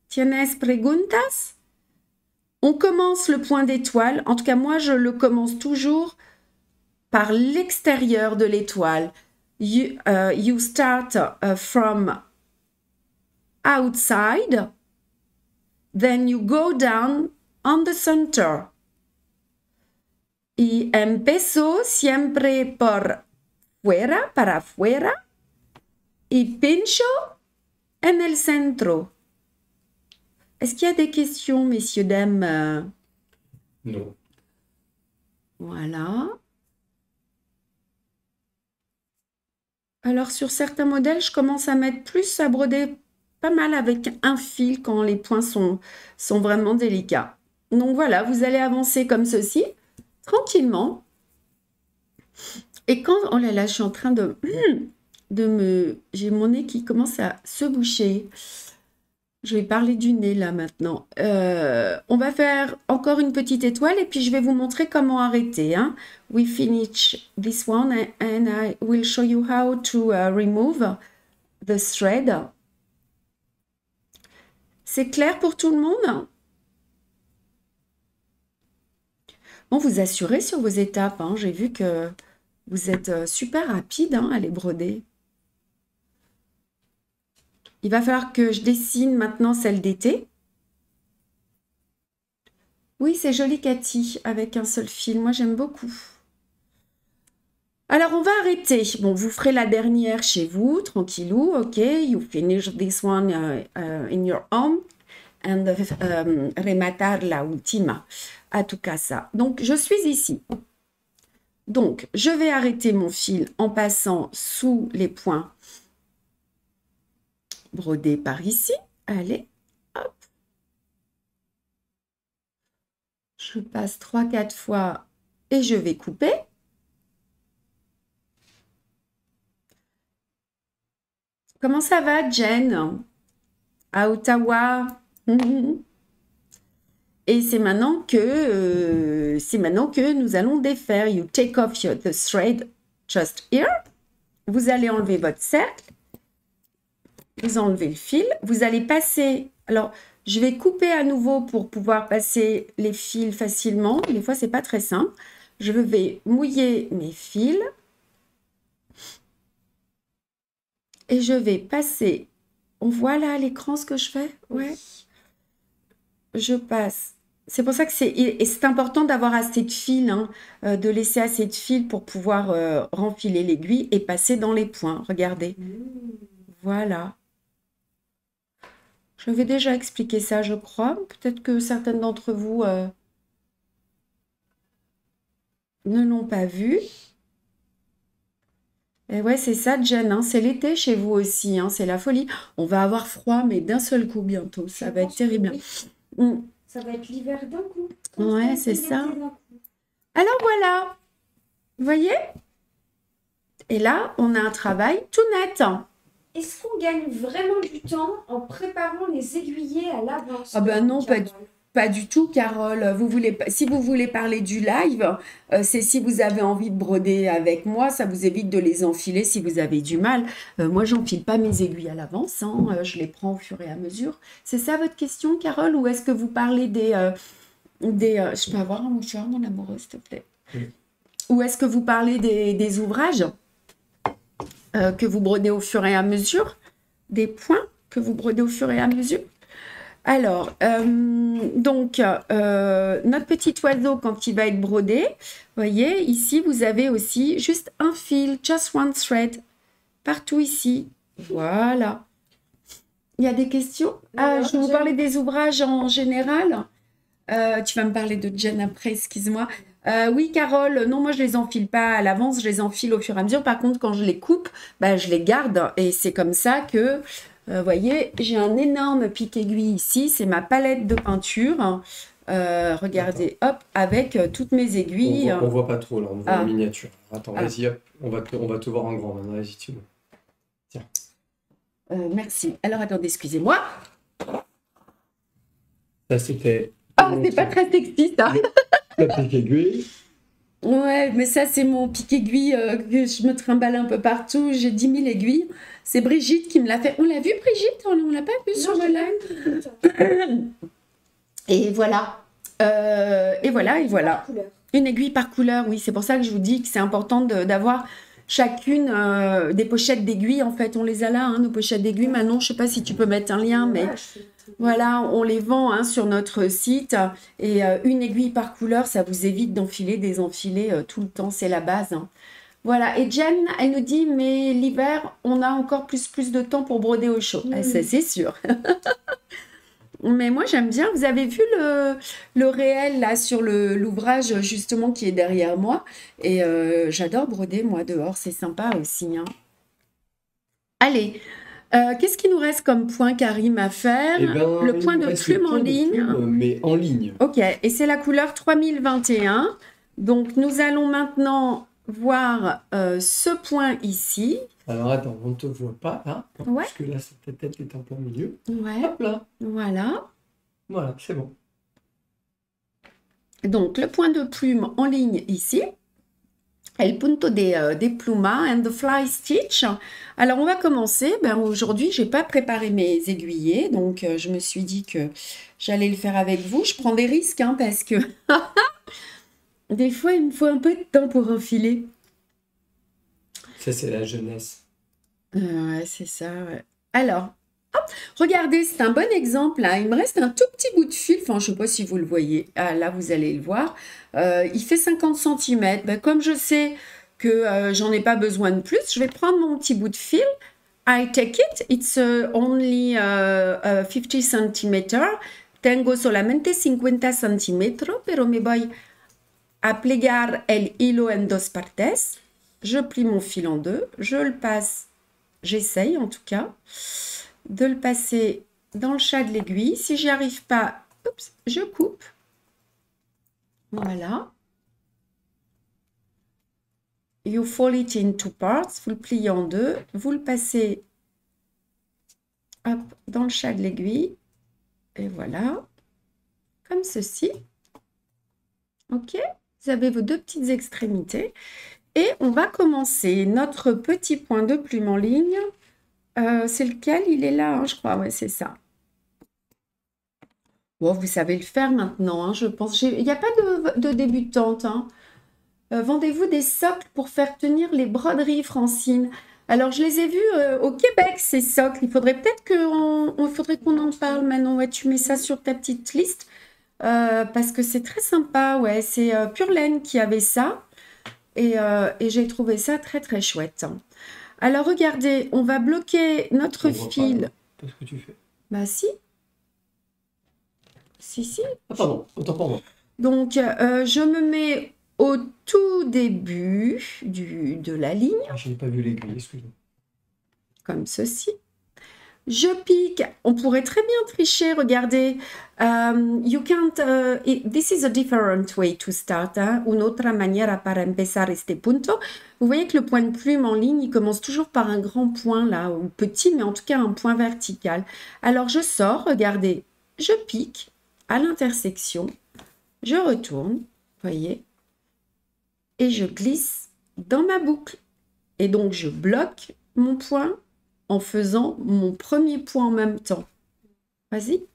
S1: ¿Tienes preguntas? On commence le point d'étoile. En tout cas, moi, je le commence toujours par l'extérieur de l'étoile. You start from outside, then you go down on the center. Y empiezo siempre por fuera, para afuera, y pincho en el centro. Est-ce qu'il y a des questions, messieurs, dames?
S2: Non.
S1: Voilà. Alors, sur certains modèles, je commence à mettre plus, à broder pas mal avec un fil quand les points sont vraiment délicats. Donc voilà, vous allez avancer comme ceci, tranquillement. Et quand... Oh là là, je suis en train de me... J'ai mon nez qui commence à se boucher. Je vais parler du nez là maintenant. On va faire encore une petite étoile et puis je vais vous montrer comment arrêter. Hein. We finish this one and I will show you how to remove the thread. C'est clair pour tout le monde? Bon, vous assurez sur vos étapes. Hein. J'ai vu que vous êtes super rapide hein, à les broder. Il va falloir que je dessine maintenant celle d'été. Oui, c'est joli Cathy, avec un seul fil. Moi, j'aime beaucoup. Alors, on va arrêter. Bon, vous ferez la dernière chez vous, tranquillou. OK, you finish this one in your home. And rematar la última à tu casa. Donc, je suis ici. Donc, je vais arrêter mon fil en passant sous les points brodés par ici. Allez, hop. Je passe 3-4 fois et je vais couper. Comment ça va, Jen? À Ottawa? Et c'est maintenant que nous allons défaire. You take off the thread just here. Vous allez enlever votre cercle. Vous enlevez le fil. Vous allez passer. Alors, je vais couper à nouveau pour pouvoir passer les fils facilement. Des fois, c'est pas très simple. Je vais mouiller mes fils. Et je vais passer. On voit là à l'écran ce que je fais? Ouais. Je passe. C'est pour ça que c'est important d'avoir assez de fil, hein, de laisser assez de fil pour pouvoir renfiler l'aiguille et passer dans les points. Regardez. Voilà. Je vais déjà expliquer ça, je crois. Peut-être que certaines d'entre vous ne l'ont pas vu. Et ouais, c'est ça, Jen, hein, c'est l'été chez vous aussi, hein, c'est la folie. On va avoir froid, mais d'un seul coup bientôt. Ça va être terrible.
S3: Oui. Ça va être l'hiver d'un coup.
S1: Ouais, c'est ça. Alors voilà, vous voyez? Et là, on a un travail tout net.
S3: Est-ce qu'on gagne vraiment du temps en préparant les aiguillets à l'avance?
S1: Ah ben non, pas du tout, Carole. Si vous voulez parler du live, c'est si vous avez envie de broder avec moi, ça vous évite de les enfiler si vous avez du mal. Moi, j'enfile pas mes aiguilles à l'avance, hein, je les prends au fur et à mesure. C'est ça votre question, Carole? Ou est-ce que vous parlez je peux avoir un mouchoir, mon amoureux, s'il te plaît? Oui. Ou est-ce que vous parlez des ouvrages que vous brodez au fur et à mesure? Des points que vous brodez au fur et à mesure? Alors, donc, notre petit oiseau, quand il va être brodé, vous voyez, ici, vous avez aussi juste un fil, just one thread, partout ici. Voilà. Il y a des questions? Je vais vous parler des ouvrages en général. Tu vas me parler de Jen après, excuse-moi. Oui, Carole, non, moi, je les enfile pas à l'avance, je les enfile au fur et à mesure. Par contre, quand je les coupe, je les garde et c'est comme ça que... Vous voyez, j'ai un énorme pic-aiguille ici, c'est ma palette de peinture. Regardez, hop, avec toutes mes aiguilles.
S2: On voit pas trop là, on voit en miniature. Attends, vas-y, hop, on va te voir en grand maintenant, vas-y, tu veux. Tiens.
S1: Merci. Alors, attendez, excusez-moi.
S2: Ça, c'était...
S1: c'est pas très sexy, ça.
S2: Le pic-aiguille.
S1: Ouais, mais ça, c'est mon pic-aiguille que je me trimballe un peu partout. J'ai 10 000 aiguilles. C'est Brigitte qui me l'a fait. On l'a vu, Brigitte? On l'a pas vu sur le live? Et voilà. Et voilà. Une aiguille par couleur, oui. C'est pour ça que je vous dis que c'est important d'avoir chacune des pochettes d'aiguilles. En fait, on les a là, hein, nos pochettes d'aiguilles. Manon, je sais pas si tu peux mettre un lien, mais... Voilà, on les vend hein, sur notre site et une aiguille par couleur, ça vous évite d'enfiler, désenfiler tout le temps, c'est la base. Hein. Voilà, et Jen, elle nous dit, mais l'hiver, on a encore plus de temps pour broder au chaud. Ça, c'est sûr. Mais moi, j'aime bien. Vous avez vu le réel là sur l'ouvrage justement qui est derrière moi. Et j'adore broder, moi, dehors. C'est sympa aussi. Hein. Allez. Qu'est-ce qu'il nous reste comme point, Karim, à faire? Le point de plume en ligne.
S2: Mais en ligne.
S1: Ok, et c'est la couleur 3021. Donc, nous allons maintenant voir ce point ici.
S2: Alors attends, on ne te voit pas là,
S1: Ouais.
S2: parce que là, ta tête est en plein milieu.
S1: Ouais,
S2: Hop là,
S1: voilà.
S2: voilà, c'est bon.
S1: Donc, le point de plume en ligne ici. El punto des plumas and the fly stitch. Alors, on va commencer. Ben, aujourd'hui, je n'ai pas préparé mes aiguillets, donc je me suis dit que j'allais le faire avec vous. Je prends des risques, hein, parce que des fois, il me faut un peu de temps pour enfiler.
S2: Ça, c'est la jeunesse.
S1: Ouais, c'est ça, ouais. Alors, hop, regardez, c'est un bon exemple, là. Il me reste un tout petit bout de fil. Enfin, je ne sais pas si vous le voyez. Ah, là, vous allez le voir. Il fait 50 cm. Ben, comme je sais que j'en ai pas besoin de plus, je vais prendre mon petit bout de fil. I take it. It's only 50 cm. Tengo solamente 50 centímetros, pero me voy a plegar el hilo en dos partes. Je plie mon fil en deux. Je le passe, j'essaye en tout cas, de le passer dans le chat de l'aiguille. Si j'y arrive pas, oups, je coupe. Voilà. You fold it in two parts. Vous le pliez en deux. Vous le passez hop, dans le chat de l'aiguille. Et voilà. Comme ceci. OK. Vous avez vos deux petites extrémités. Et on va commencer notre petit point de plume en ligne. C'est lequel? Il est là, hein, je crois. Ouais, c'est ça. Bon, vous savez le faire maintenant, hein, je pense. Il n'y a pas de débutante. Hein. Vendez-vous des socles pour faire tenir les broderies, Francine. Alors, je les ai vus au Québec, ces socles. Il faudrait peut-être qu'on en parle maintenant. Ouais, tu mets ça sur ta petite liste parce que c'est très sympa. Ouais, c'est Pure Laine qui avait ça. Et j'ai trouvé ça très, très chouette. Alors, regardez, on va bloquer notre fil.
S2: Qu'est-ce que tu fais?
S1: Bah, si. Si.
S2: Ah, pardon, autant pour moi.
S1: Donc, je me mets au tout début de la ligne.
S2: Ah, je n'ai pas vu l'aiguille, excuse-moi.
S1: Comme ceci. Je pique. On pourrait très bien tricher. Regardez. You can't. This is a different way to start. Hein? Une autre manière para empezar este punto. Vous voyez que le point de plume en ligne, il commence toujours par un grand point là, ou petit, mais en tout cas un point vertical. Alors je sors. Regardez. Je pique à l'intersection. Je retourne. Voyez. Et je glisse dans ma boucle. Et donc je bloque mon point en faisant mon premier point en même temps. Vas-y. Et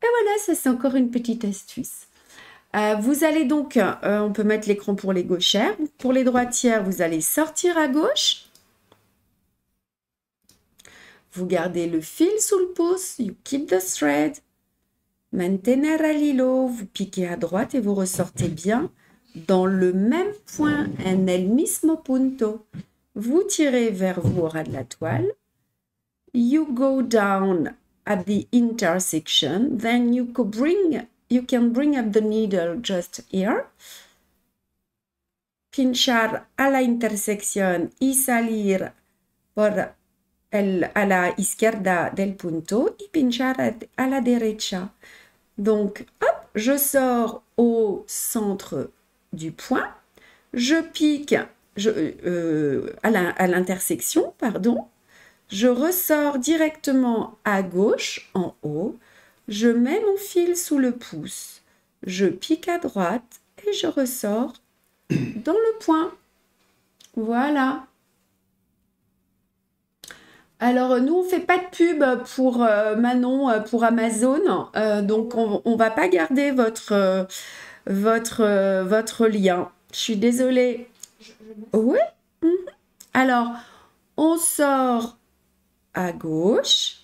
S1: voilà, ça c'est encore une petite astuce. Vous allez donc, on peut mettre l'écran pour les gauchères. Pour les droitières, vous allez sortir à gauche. Vous gardez le fil sous le pouce. You keep the thread. Mantener al hilo. Vous piquez à droite et vous ressortez bien dans le même point. En el mismo punto. Vous tirez vers vous au ras de la toile. You go down at the intersection, then you can bring up the needle just here, pinchar a la intersección y salir a la izquierda del punto y pinchar a la derecha. Donc, hop, je sors au centre du point, je pique à l'intersection, pardon. Je ressors directement à gauche, en haut. Je mets mon fil sous le pouce. Je pique à droite et je ressors dans le point. Voilà. Alors, nous, on ne fait pas de pub pour Manon, pour Amazon. Donc, on ne va pas garder votre lien. Je suis désolée. Oui. Alors, on sort à gauche.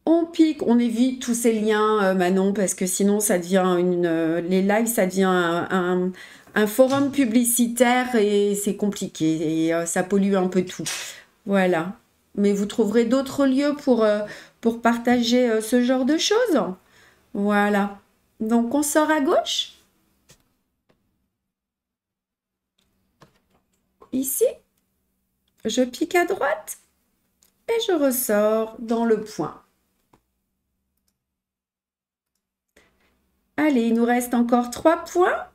S1: On pique, on évite tous ces liens, Manon, parce que sinon, ça devient les lives, ça devient un forum publicitaire et c'est compliqué et ça pollue un peu tout. Voilà. Mais vous trouverez d'autres lieux pour partager ce genre de choses. Voilà. Donc, on sort à gauche. Ici, je pique à droite et je ressors dans le point. Allez, il nous reste encore 3 points.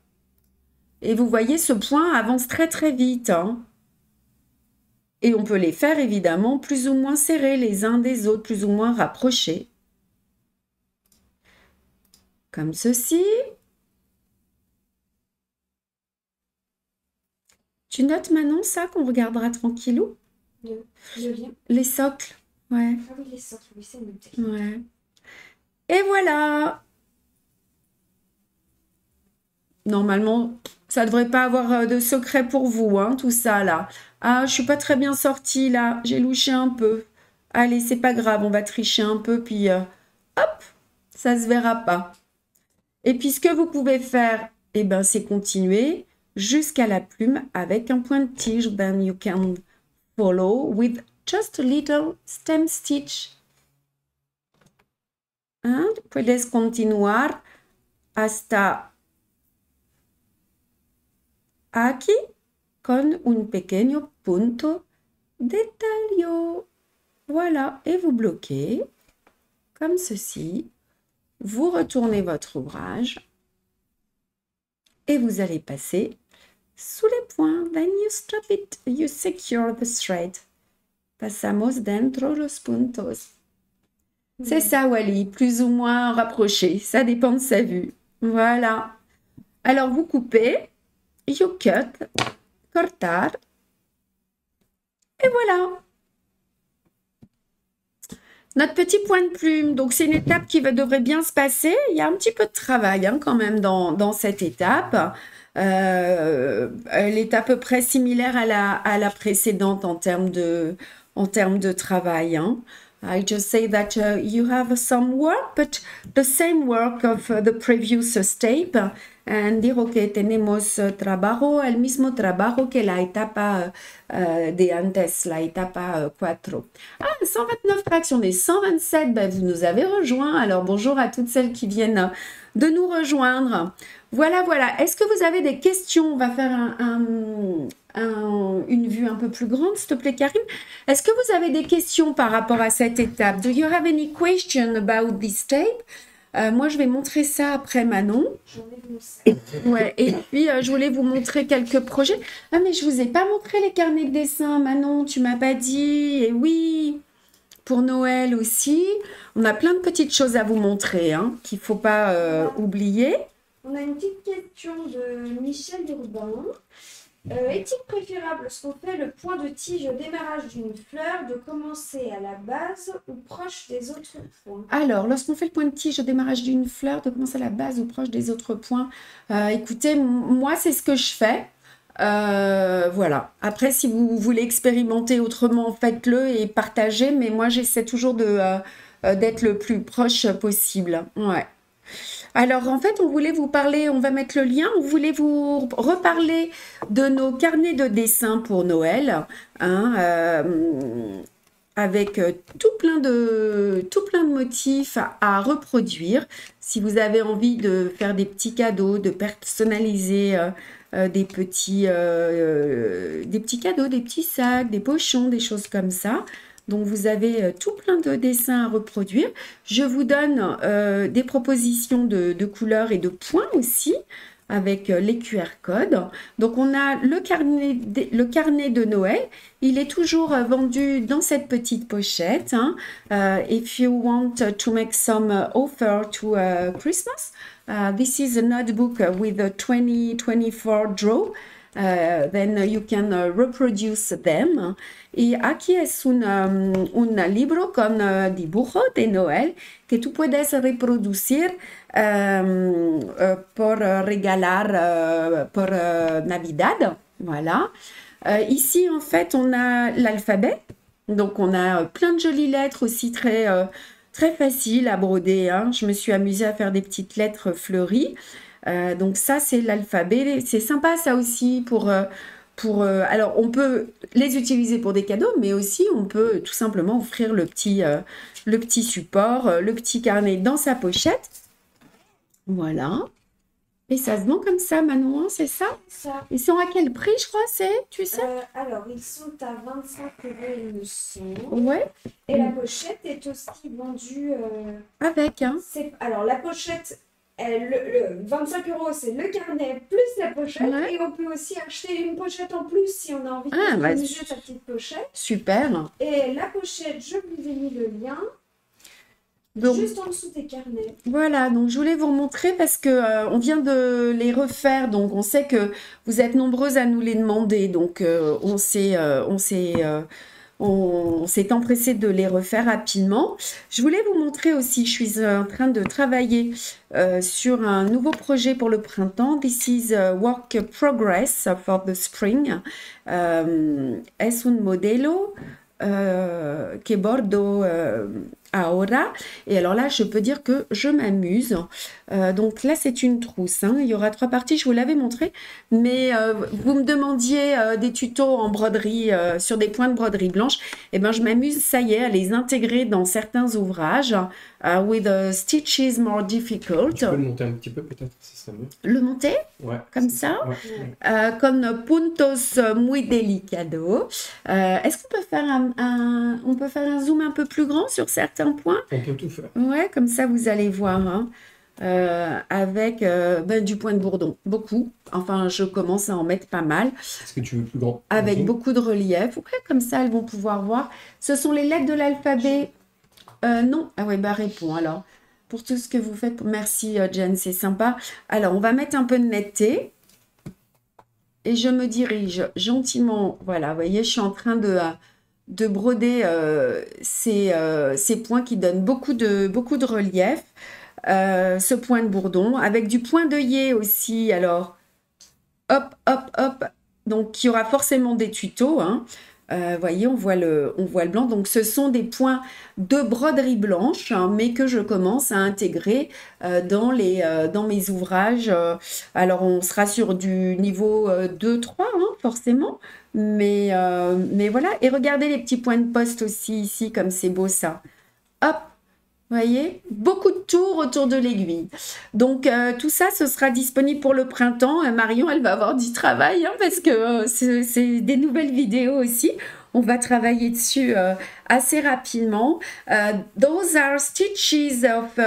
S1: Et vous voyez, ce point avance très très vite. Hein. Et on peut les faire évidemment plus ou moins serrés les uns des autres, plus ou moins rapprochés. Comme ceci. Tu notes Manon ça qu'on regardera tranquillou?
S3: Je viens.
S1: Les socles, ouais.
S3: Ah oui, les socles, oui, c'est noté.
S1: Ouais. Et voilà. Normalement, ça ne devrait pas avoir de secret pour vous, hein, tout ça là. Ah, je suis pas très bien sortie là, j'ai louché un peu. Allez, c'est pas grave, on va tricher un peu, puis hop, ça se verra pas. Et puis ce que vous pouvez faire, eh ben, c'est continuer jusqu'à la plume avec un point de tige. Then you can follow with just a little stem stitch. And puedes continuar hasta aquí con un pequeño punto de tallo. Voilà, et vous bloquez comme ceci. Vous retournez votre ouvrage et vous allez passer sous les points. Then you stop it, you secure the thread. Pasamos dentro los puntos. C'est ça, Wally, plus ou moins rapproché. Ça dépend de sa vue. Voilà. Alors, vous coupez. You cut. Cortar. Et voilà. Notre petit point de plume. Donc, c'est une étape qui devrait bien se passer. Il y a un petit peu de travail hein, quand même dans cette étape. Elle est à peu près similaire à la précédente en termes de travail. Hein. I just say that you have some work, but the same work of the previous step. And digo que tenemos trabajo, el mismo trabajo que la etapa de antes, la etapa 4. Ah, 129 fractions des 127, ben, vous nous avez rejoints. Alors bonjour à toutes celles qui viennent de nous rejoindre. Voilà, voilà. Est-ce que vous avez des questions? On va faire une vue un peu plus grande, s'il te plaît, Karine. Est-ce que vous avez des questions par rapport à cette étape? Do you have any question about this step? Moi, je vais montrer ça après Manon. Ouais, et puis, je voulais vous montrer quelques projets. Ah, mais je vous ai pas montré les carnets de dessin, Manon. Tu m'as pas dit. Et oui, pour Noël aussi. On a plein de petites choses à vous montrer, hein, qu'il ne faut pas oublier.
S3: On a une petite question de Michel Urbain. Est-il préférable, lorsqu'on fait le point de tige au démarrage d'une fleur, de commencer à la base ou proche des autres points? Alors,
S1: lorsqu'on fait le point de tige au démarrage d'une fleur, de commencer à la base ou proche des autres points, écoutez, moi, c'est ce que je fais. Voilà. Après, si vous voulez expérimenter autrement, faites-le et partagez. Mais moi, j'essaie toujours d'être le plus proche possible. Ouais. Alors, en fait, on voulait vous parler, on va mettre le lien, on voulait vous reparler de nos carnets de dessin pour Noël, hein, avec tout plein de motifs à reproduire. Si vous avez envie de faire des petits cadeaux, de personnaliser des petits cadeaux, des petits sacs, des pochons, des choses comme ça. Donc, vous avez tout plein de dessins à reproduire. Je vous donne des propositions de couleurs et de points aussi avec les QR codes. Donc, on a le carnet de Noël. Il est toujours vendu dans cette petite pochette. Hein. If you want to make some offer to Christmas, this is a notebook with a 2024 draw. Then you can reproduce them. Y aquí es un libro con dibujo de Noël que tú puedes reproducir pour regalar pour Navidad. Voilà. Ici, en fait, on a l'alphabet. Donc, on a plein de jolies lettres aussi très faciles à broder. Hein. Je me suis amusée à faire des petites lettres fleuries. Donc ça, c'est l'alphabet. C'est sympa ça aussi alors, on peut les utiliser pour des cadeaux, mais aussi on peut tout simplement offrir le petit support, le petit carnet dans sa pochette. Voilà. Et ça se vend comme ça, Manon, c'est ça?
S3: Ça.
S1: Ils sont à quel prix, je crois, tu sais?
S3: Alors, ils sont à 25 €, il me semble.
S1: Ouais.
S3: Et la pochette est aussi vendue...
S1: Avec, hein?
S3: Alors, la pochette Le 25 euros, c'est le carnet plus la pochette.
S1: Ouais.
S3: Et on peut aussi acheter une pochette en plus si on a envie de
S1: Ah, bah,
S3: customiser sa petite pochette.
S1: super.
S3: Et la pochette, je vous ai mis le lien
S1: Donc,
S3: juste en dessous des carnets.
S1: voilà, donc je voulais vous remontrer parce que on vient de les refaire, donc on sait que vous êtes nombreuses à nous les demander, donc on s'est empressé de les refaire rapidement. Je voulais vous montrer aussi, je suis en train de travailler sur un nouveau projet pour le printemps. This is a work progress for the spring. Es un modelo que bordo ahora. Et alors là, je peux dire que je m'amuse. Donc là, c'est une trousse, hein. Il y aura 3 parties, je vous l'avais montré. Mais vous me demandiez des tutos en broderie, sur des points de broderie blanche. Et ben, je m'amuse, ça y est, à les intégrer dans certains ouvrages. With stitches more difficult.
S2: Tu peux le monter un petit peu peut-être, ce serait mieux.
S1: Le monter
S2: Ouais.
S1: comme ça,
S2: Ouais.
S1: con puntos muy delicados. Est-ce qu'on peut faire on peut faire un zoom un peu plus grand sur certains points?
S2: On peut tout faire.
S1: Ouais, comme ça vous allez voir, hein. Avec du point de bourdon, beaucoup. Enfin, je commence à en mettre pas mal,
S2: Est-ce que tu veux plus grand?
S1: avec
S2: Zoom.
S1: beaucoup de relief. Ouais, comme ça, elles vont pouvoir voir. Ce sont les lettres de l'alphabet. Non, ah ouais, bah réponds alors. Pour tout ce que vous faites. Merci Jen, c'est sympa. Alors, on va mettre un peu de netteté. Et je me dirige gentiment. Voilà, vous voyez, je suis en train de broder ces points qui donnent beaucoup de relief. Ce point de bourdon, avec du point d'œillet aussi. Alors, hop, hop, hop. Donc, il y aura forcément des tutos, hein. Voyez, on voit le blanc. Donc, ce sont des points de broderie blanche, hein, mais que je commence à intégrer dans mes ouvrages. Alors, on sera sur du niveau 2-3, hein, forcément. Mais voilà. Et regardez les petits points de poste aussi ici, comme c'est beau ça. Hop. Vous voyez, beaucoup de tours autour de l'aiguille. Donc, tout ça, ce sera disponible pour le printemps. Marion, elle va avoir du travail, hein, parce que c'est des nouvelles vidéos aussi. On va travailler dessus assez rapidement. Those are stitches of,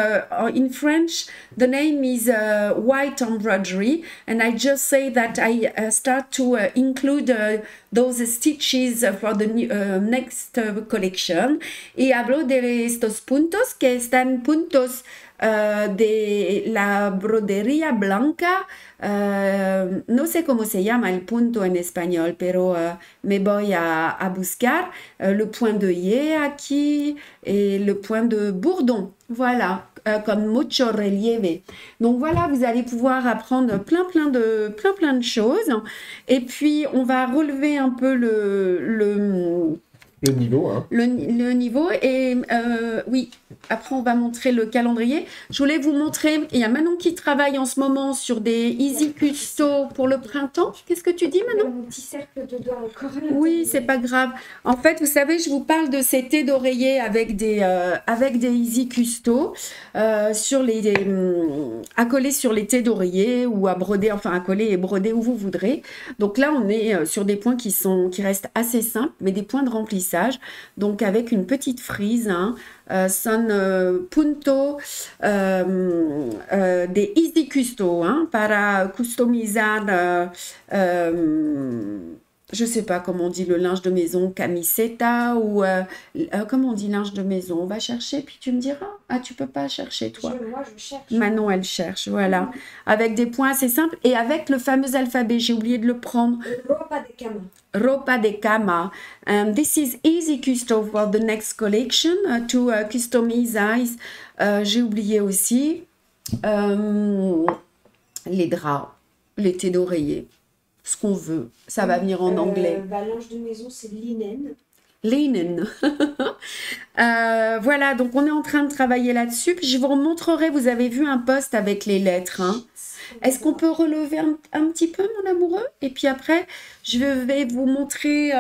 S1: in French, the name is white embroidery. And I just say that I start to include those stitches for the next collection. Y hablo de estos puntos que están puntos de la brodería blanca. No sé cómo se llama el punto en español, pero me voy a buscar le point d'œillet aquí et le point de bourdon. Voilà, con mucho relieve. Donc voilà, vous allez pouvoir apprendre plein de choses. Et puis, on va relever un peu le
S2: niveau, hein.
S1: le niveau. Et oui, après, on va montrer le calendrier. Je voulais vous montrer, il y a Manon qui travaille en ce moment sur des Easy Custo pour le printemps. Qu'est-ce que tu dis, Manon?
S3: Mon petit cercle de doigts encore.
S1: Oui, c'est pas grave. En fait, vous savez, je vous parle de ces thés d'oreiller avec des Easy Custo à coller sur les thés d'oreiller ou à broder, enfin à coller et broder où vous voudrez. Donc là, on est sur des points qui restent assez simples, mais des points de remplissage. Donc avec une petite frise, hein, son punto de Easy Custo, hein, para customizar. Je sais pas comment on dit le linge de maison, camiseta ou comment on dit linge de maison. On va chercher, puis tu me diras. Ah, tu peux pas chercher, toi.
S3: Moi, je cherche.
S1: Manon, elle cherche, voilà. Avec des points assez simples et avec le fameux alphabet. J'ai oublié de le prendre.
S3: Ropa de cama.
S1: Ropa de cama. This is Easy Custo for the next collection to customize. J'ai oublié aussi les draps, les thés d'oreiller. Ce qu'on veut. Ça va venir en anglais.
S3: Linge de maison, c'est linen.
S1: Linen. Voilà, donc on est en train de travailler là-dessus. Puis je vous remontrerai, vous avez vu un post avec les lettres, hein. Est-ce qu'on peut relever un petit peu, mon amoureux? Et puis après, je vais vous montrer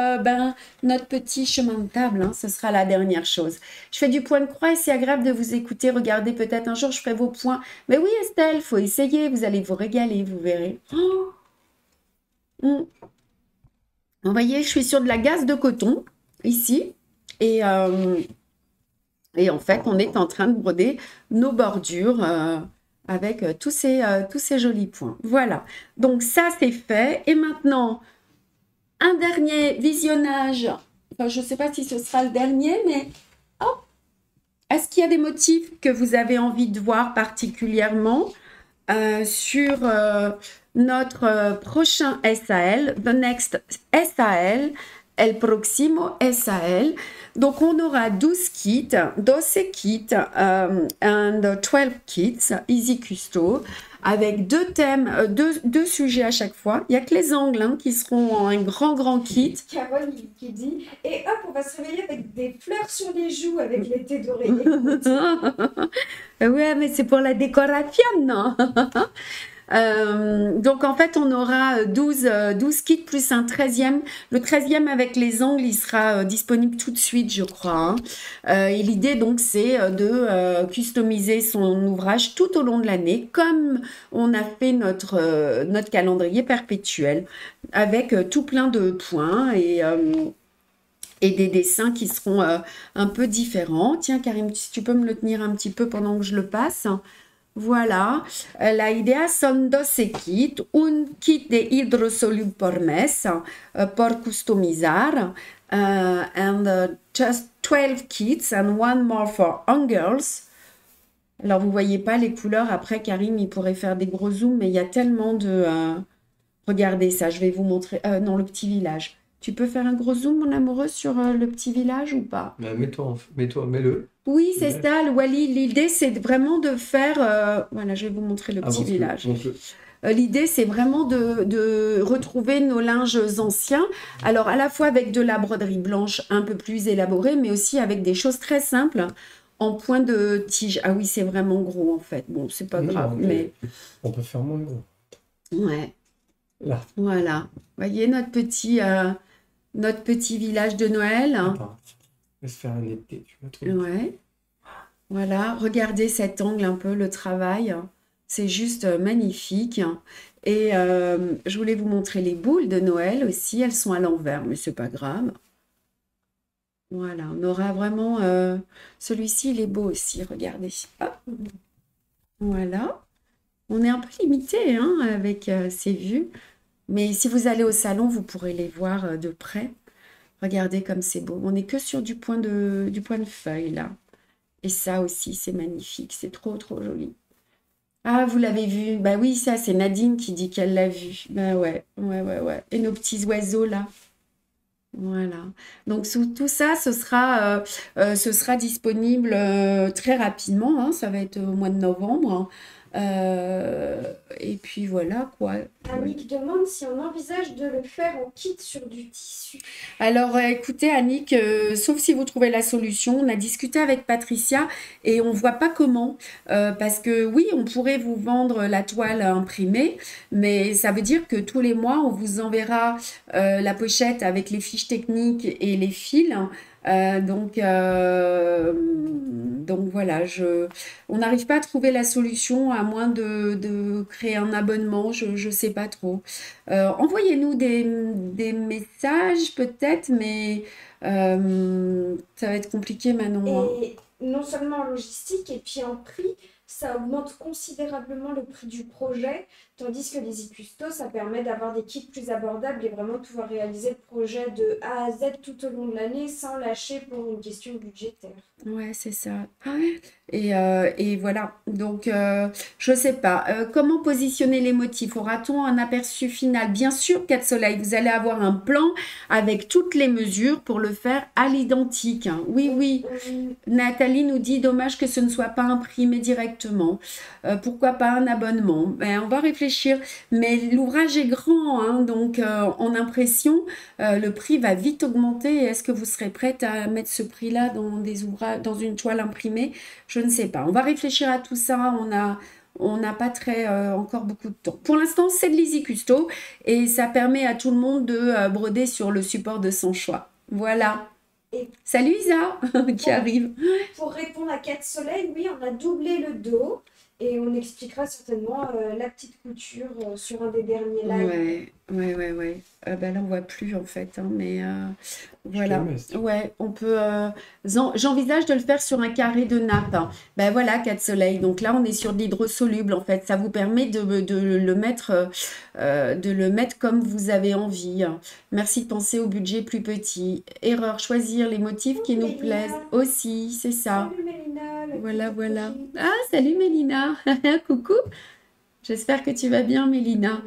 S1: notre petit chemin de table, hein. Ce sera la dernière chose. Je fais du point de croix et c'est agréable de vous écouter. Regardez, peut-être un jour, je ferai vos points. Mais oui, Estelle, il faut essayer. Vous allez vous régaler, vous verrez. Oh. Vous voyez, je suis sur de la gaze de coton, ici. Et en fait, on est en train de broder nos bordures avec tous ces jolis points. Voilà, donc ça c'est fait. Et maintenant, un dernier visionnage. Enfin, je ne sais pas si ce sera le dernier, mais est-ce qu'il y a des motifs que vous avez envie de voir particulièrement sur notre prochain SAL, The Next SAL, El Próximo SAL. Donc, on aura 12 kits, 12 kits and 12 kits, Easy Custo, avec deux thèmes, deux sujets à chaque fois. Il n'y a que les angles hein, qui seront en un grand kit.
S3: Carole qui dit « Et hop, on va se réveiller avec des fleurs sur les joues avec l'été doré. »
S1: Ouais, mais c'est pour la décoration, non? Donc en fait on aura 12 kits plus un 13e. Le 13e avec les angles il sera disponible tout de suite je crois. Et l'idée donc c'est de customiser son ouvrage tout au long de l'année comme on a fait notre calendrier perpétuel avec tout plein de points et des dessins qui seront un peu différents. Tiens Karim, si tu peux me le tenir un petit peu pendant que je le passe. Voilà, la idea son 12 kits, un kit de hidrosoluble por mes, por customizar, and just 12 kits and one more for angles. Alors, vous voyez pas les couleurs, après Karim, il pourrait faire des gros zooms, mais il y a tellement de... Regardez ça, je vais vous montrer... non, le petit village. Tu peux faire un gros zoom, mon amoureux, sur le petit village ou pas?
S2: Mets-le.
S1: Oui, c'est ça, le Wally. L'idée, c'est vraiment de faire... voilà, je vais vous montrer le petit village. L'idée, c'est vraiment de retrouver nos linges anciens. Alors, à la fois avec de la broderie blanche un peu plus élaborée, mais aussi avec des choses très simples en point de tige. Ah oui, c'est vraiment gros, en fait. Bon, c'est pas grave, mais...
S2: On peut faire moins gros.
S1: Ouais.
S2: Là.
S1: Voilà. Vous voyez notre petit village de Noël.
S2: Attends. On va se faire un été, tu vois.
S1: Ouais. Voilà, regardez cet angle un peu, le travail. C'est juste magnifique. Et je voulais vous montrer les boules de Noël aussi. Elles sont à l'envers, mais c'est pas grave. Voilà, on aura vraiment... celui-ci, il est beau aussi, regardez. Ah. Voilà. On est un peu limité hein, avec ces vues. Mais si vous allez au salon, vous pourrez les voir de près. Regardez comme c'est beau. On n'est que sur du point de feuille, là. Et ça aussi, c'est magnifique. C'est trop joli. Ah, vous l'avez vu? Bah oui, ça, c'est Nadine qui dit qu'elle l'a vu. Bah ouais. Et nos petits oiseaux, là. Voilà. Donc, tout ça, ce sera disponible très rapidement. Hein. Ça va être au mois de novembre. Et puis voilà quoi.
S3: Annick demande si on envisage de le faire en kit sur du tissu.
S1: Alors écoutez Annick, sauf si vous trouvez la solution, on a discuté avec Patricia et on voit pas comment. Parce que oui, on pourrait vous vendre la toile imprimée, mais ça veut dire que tous les mois, on vous enverra la pochette avec les fiches techniques et les fils. Donc voilà, on n'arrive pas à trouver la solution à moins de créer un abonnement, je ne sais pas trop. Envoyez-nous des messages peut-être, mais ça va être compliqué Manon.
S3: Et non seulement en logistique, et puis en prix, ça augmente considérablement le prix du projet, tandis que les e-custo, ça permet d'avoir des kits plus abordables et vraiment de pouvoir réaliser le projet de A à Z tout au long de l'année sans lâcher pour une question budgétaire.
S1: Ouais, c'est ça. Et voilà. Donc, je sais pas. Comment positionner les motifs? Aura-t-on un aperçu final? Bien sûr, 4 soleils, vous allez avoir un plan avec toutes les mesures pour le faire à l'identique. Hein. Oui. Nathalie nous dit, dommage que ce ne soit pas imprimé directement. Pourquoi pas un abonnement? Ben, on va réfléchir. Mais l'ouvrage est grand, hein, donc en impression, le prix va vite augmenter. Est-ce que vous serez prête à mettre ce prix-là dans des ouvrages, dans une toile imprimée? Je ne sais pas. On va réfléchir à tout ça. On n'a pas encore beaucoup de temps. Pour l'instant, c'est de l'Easy Custo et ça permet à tout le monde de broder sur le support de son choix. Voilà. Et salut Isa qui arrive.
S3: Pour répondre à 4 soleils, oui, on a doublé le dos et on expliquera certainement la petite couture sur un des derniers lives.
S1: Ouais. Ouais. Bah là, on voit plus en fait, hein, mais voilà.
S2: Jamais, si tu veux.
S1: Ouais, on peut. J'envisage de le faire sur un carré de nappe, hein. Ben voilà, 4 soleils. Donc là, on est sur de l'hydrosoluble en fait. Ça vous permet de le mettre comme vous avez envie, hein. Merci de penser au budget plus petit. Erreur, choisir les motifs qui nous plaisent
S3: Mélina.
S1: aussi, c'est ça.
S3: Salut Mélina, la
S1: Voilà,
S3: petite
S1: voilà.
S3: copine.
S1: Ah, salut Mélina. Coucou. J'espère que tu vas bien, Mélina.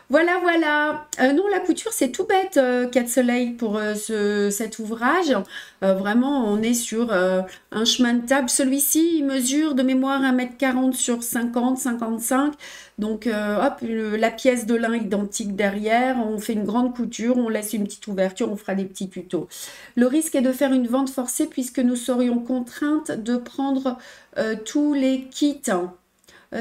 S1: Voilà. Non, la couture, c'est tout bête, 4 soleils pour cet ouvrage. Vraiment, on est sur un chemin de table. Celui-ci, il mesure de mémoire 1,40 m sur 55. Donc, hop, la pièce de lin identique derrière. On fait une grande couture, on laisse une petite ouverture, on fera des petits tutos. Le risque est de faire une vente forcée puisque nous serions contraintes de prendre tous les kits.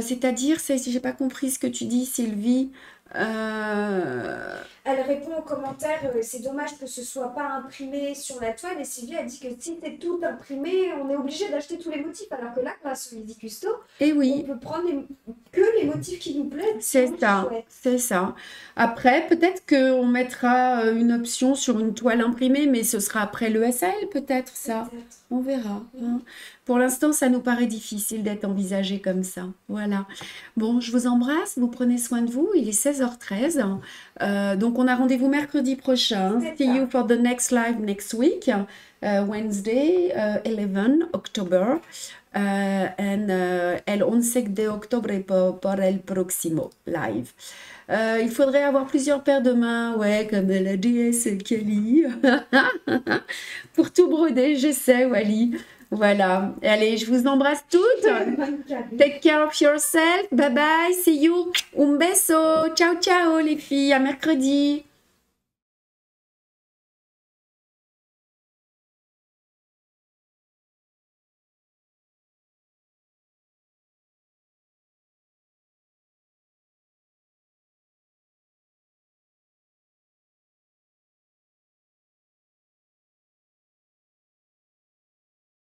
S1: C'est-à-dire, j'ai pas compris ce que tu dis, Sylvie. Euh,
S3: Elle répond aux commentaires, c'est dommage que ce soit pas imprimé sur la toile. Et Sylvie a dit que si c'est tout imprimé, on est obligé d'acheter tous les motifs. Alors que là, grâce au Midi Custo,
S1: Eh
S3: on
S1: oui,
S3: peut prendre que les motifs qui nous plaisent,
S1: c'est
S3: qu'on
S1: ça,
S3: souhaite.
S1: c'est ça. Après, peut-être qu'on mettra une option sur une toile imprimée, mais ce sera après le SL, peut-être ça.
S3: Peut-être.
S1: On verra, hein. Pour l'instant, ça nous paraît difficile d'être envisagé comme ça. Voilà. Bon, je vous embrasse, vous prenez soin de vous. Il est 16h13. Donc, on a rendez-vous mercredi prochain.
S3: C'est
S1: See
S3: ça.
S1: you for the next live next week, Wednesday, 11 October. El 11 de octubre para el próximo live. Il faudrait avoir plusieurs paires de mains, ouais, comme la déesse Kali. Pour tout broder, je sais, Wally. Voilà. Allez, je vous embrasse toutes. Take care of yourself. Bye bye. See you. Un beso. Ciao, ciao, les filles. À mercredi.